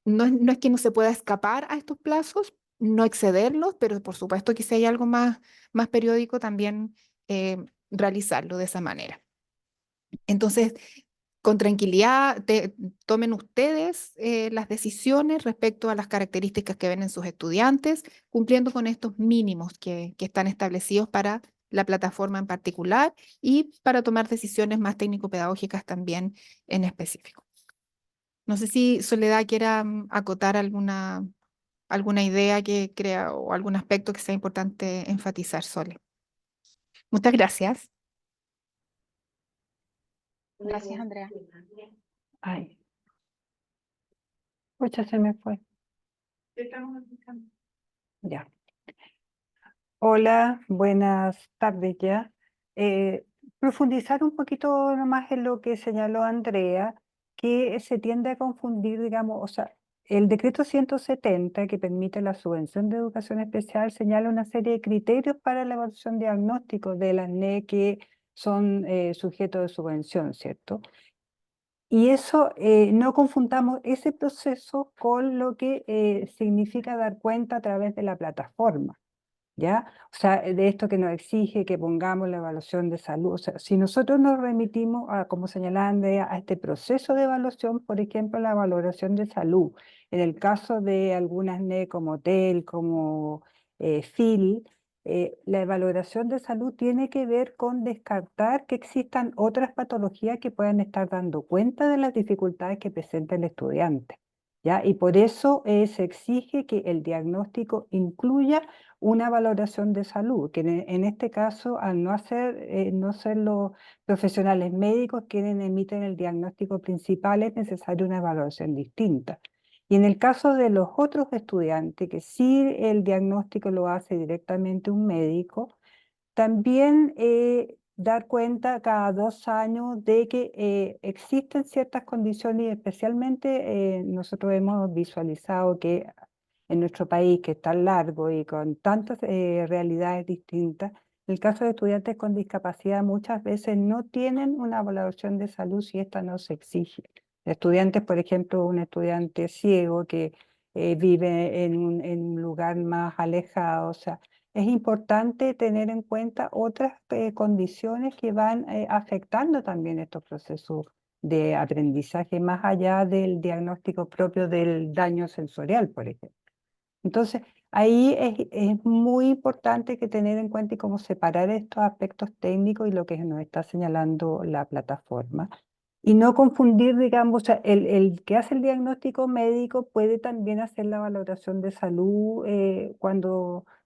No es que no se pueda escapar a estos plazos, no excederlos, pero por supuesto que si hay algo más periódico, también realizarlo de esa manera. Entonces, con tranquilidad, tomen ustedes las decisiones respecto a las características que ven en sus estudiantes, cumpliendo con estos mínimos que están establecidos para la plataforma en particular y para tomar decisiones más técnico-pedagógicas también en específico. No sé si Soledad quiera acotar alguna idea que crea o algún aspecto que sea importante enfatizar, Sole. Muchas gracias. Gracias, Andrea. Ay, pucha, se me fue. Ya. Hola, buenas tardes ya. Profundizar un poquito más en lo que señaló Andrea, que se tiende a confundir, digamos, o sea, el decreto 170, que permite la subvención de educación especial, señala una serie de criterios para la evaluación diagnóstico de las NE que son sujetos de subvención, ¿cierto? Y eso, no confundamos ese proceso con lo que significa dar cuenta a través de la plataforma, ¿ya? O sea, de esto que nos exige que pongamos la evaluación de salud. O sea, si nosotros nos remitimos a, como señalaba Andrea, a este proceso de evaluación, por ejemplo, la valoración de salud, en el caso de algunas NE como TEL, como FIL, la evaluación de salud tiene que ver con descartar que existan otras patologías que puedan estar dando cuenta de las dificultades que presenta el estudiante, ¿ya? Y por eso se exige que el diagnóstico incluya una valoración de salud, que en este caso, al no ser los profesionales médicos quienes emiten el diagnóstico principal, es necesaria una evaluación distinta. Y en el caso de los otros estudiantes, que sí el diagnóstico lo hace directamente un médico, también dar cuenta cada 2 años de que existen ciertas condiciones y especialmente nosotros hemos visualizado que en nuestro país, que es tan largo y con tantas realidades distintas, el caso de estudiantes con discapacidad muchas veces no tienen una valoración de salud si esta no se exige. Estudiantes, por ejemplo, un estudiante ciego que vive en un lugar más alejado, o sea, es importante tener en cuenta otras condiciones que van afectando también estos procesos de aprendizaje, más allá del diagnóstico propio del daño sensorial, por ejemplo. Entonces, ahí es muy importante que tener en cuenta y cómo separar estos aspectos técnicos y lo que nos está señalando la plataforma. Y no confundir, digamos, o sea, el que hace el diagnóstico médico puede también hacer la valoración de salud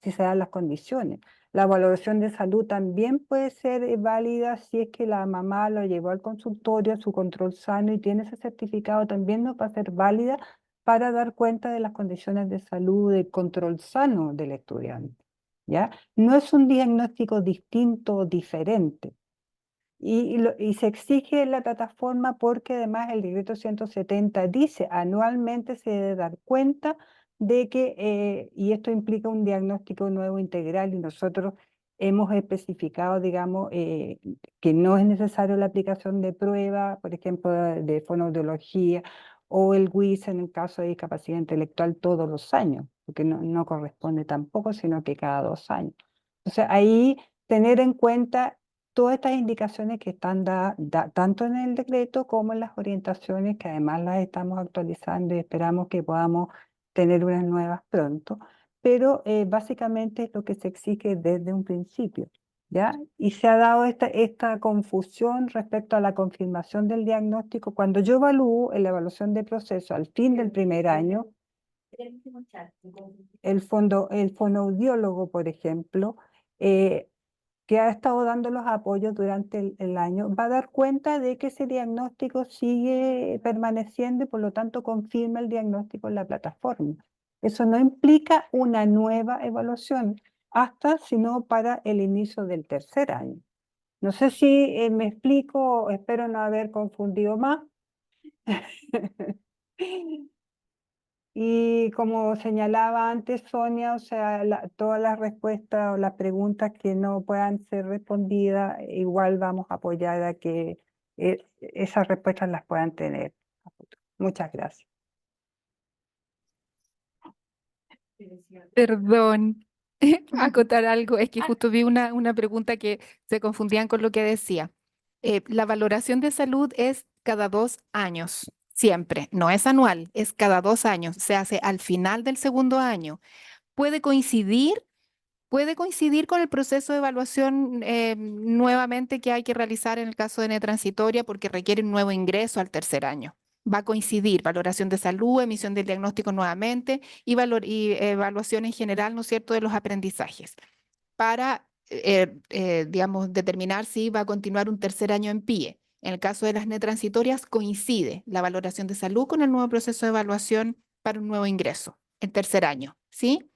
si se dan las condiciones. La valoración de salud también puede ser válida si es que la mamá lo llevó al consultorio, a su control sano y tiene ese certificado, también nos va a ser válida para dar cuenta de las condiciones de salud, de control sano del estudiante, ¿ya? No es un diagnóstico distinto o diferente. Y se exige en la plataforma porque además el decreto 170 dice anualmente se debe dar cuenta de que, y esto implica un diagnóstico nuevo integral y nosotros hemos especificado, digamos, que no es necesario la aplicación de prueba, por ejemplo, de fonoaudiología o el WIS en el caso de discapacidad intelectual todos los años, porque no corresponde tampoco, sino que cada 2 años. Entonces ahí tener en cuenta todas estas indicaciones que están dadas tanto en el decreto como en las orientaciones, que además las estamos actualizando y esperamos que podamos tener unas nuevas pronto, pero básicamente es lo que se exige desde un principio, ¿ya? Y se ha dado esta confusión respecto a la confirmación del diagnóstico. Cuando yo evalúo en la evaluación de proceso al fin del primer año, el fonoaudiólogo, por ejemplo, que ha estado dando los apoyos durante el año, va a dar cuenta de que ese diagnóstico sigue permaneciendo y por lo tanto confirma el diagnóstico en la plataforma. Eso no implica una nueva evaluación sino para el inicio del tercer año. No sé si me explico, espero no haber confundido más. Y como señalaba antes Sonia, o sea, todas las respuestas o las preguntas que no puedan ser respondidas, igual vamos a apoyar a que esas respuestas las puedan tener a futuro. Muchas gracias. Perdón, acotar algo. Es que justo vi una pregunta que se confundían con lo que decía. La valoración de salud es cada 2 años, siempre. No es anual, es cada 2 años. Se hace al final del segundo año. Puede coincidir, puede coincidir con el proceso de evaluación nuevamente que hay que realizar en el caso de NE transitoria porque requiere un nuevo ingreso al tercer año. Va a coincidir valoración de salud, emisión del diagnóstico nuevamente y evaluación en general, ¿no es cierto?, de los aprendizajes para, digamos, determinar si va a continuar un tercer año en PIE. En el caso de las NE transitorias, coincide la valoración de salud con el nuevo proceso de evaluación para un nuevo ingreso, el tercer año, ¿sí?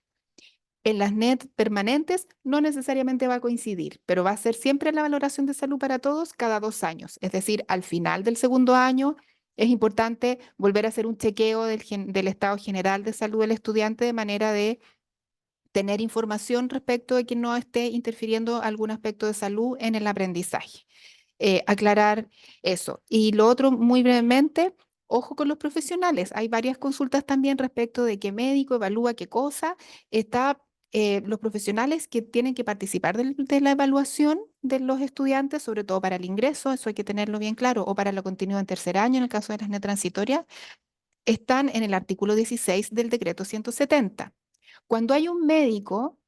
En las NET permanentes no necesariamente va a coincidir, pero va a ser siempre la valoración de salud para todos cada 2 años, es decir, al final del segundo año es importante volver a hacer un chequeo del estado general de salud del estudiante de manera de tener información respecto de que no esté interfiriendo algún aspecto de salud en el aprendizaje. Aclarar eso. Y lo otro, muy brevemente, ojo con los profesionales. Hay varias consultas también respecto de qué médico evalúa qué cosa. Los profesionales que tienen que participar de la evaluación de los estudiantes, sobre todo para el ingreso, eso hay que tenerlo bien claro, o para la continuidad en tercer año, en el caso de las NE transitorias, están en el artículo 16 del decreto 170. Cuando hay un médico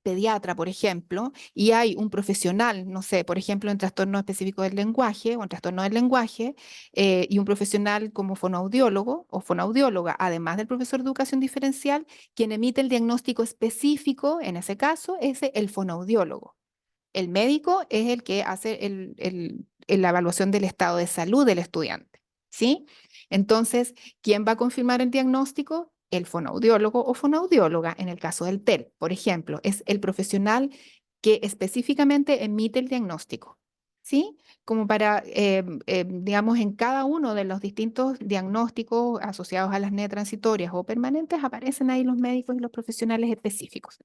pediatra, por ejemplo, y hay un profesional, no sé, por ejemplo, en trastorno específico del lenguaje o en trastorno del lenguaje, y un profesional como fonoaudiólogo o fonoaudióloga, además del profesor de educación diferencial, quien emite el diagnóstico específico, en ese caso, es el fonoaudiólogo. El médico es el que hace la evaluación del estado de salud del estudiante, ¿sí? Entonces, ¿quién va a confirmar el diagnóstico? El fonoaudiólogo o fonoaudióloga, en el caso del TEL, por ejemplo, es el profesional que específicamente emite el diagnóstico, ¿sí? Como para, digamos, en cada uno de los distintos diagnósticos asociados a las NE transitorias o permanentes, aparecen ahí los médicos y los profesionales específicos.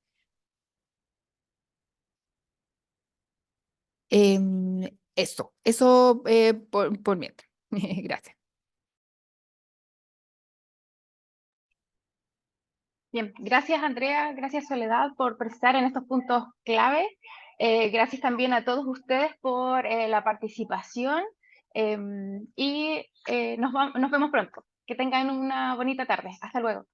Eso por mientras. Gracias. Bien, gracias Andrea, gracias Soledad por precisar en estos puntos clave. Gracias también a todos ustedes por la participación y nos vemos pronto. Que tengan una bonita tarde. Hasta luego.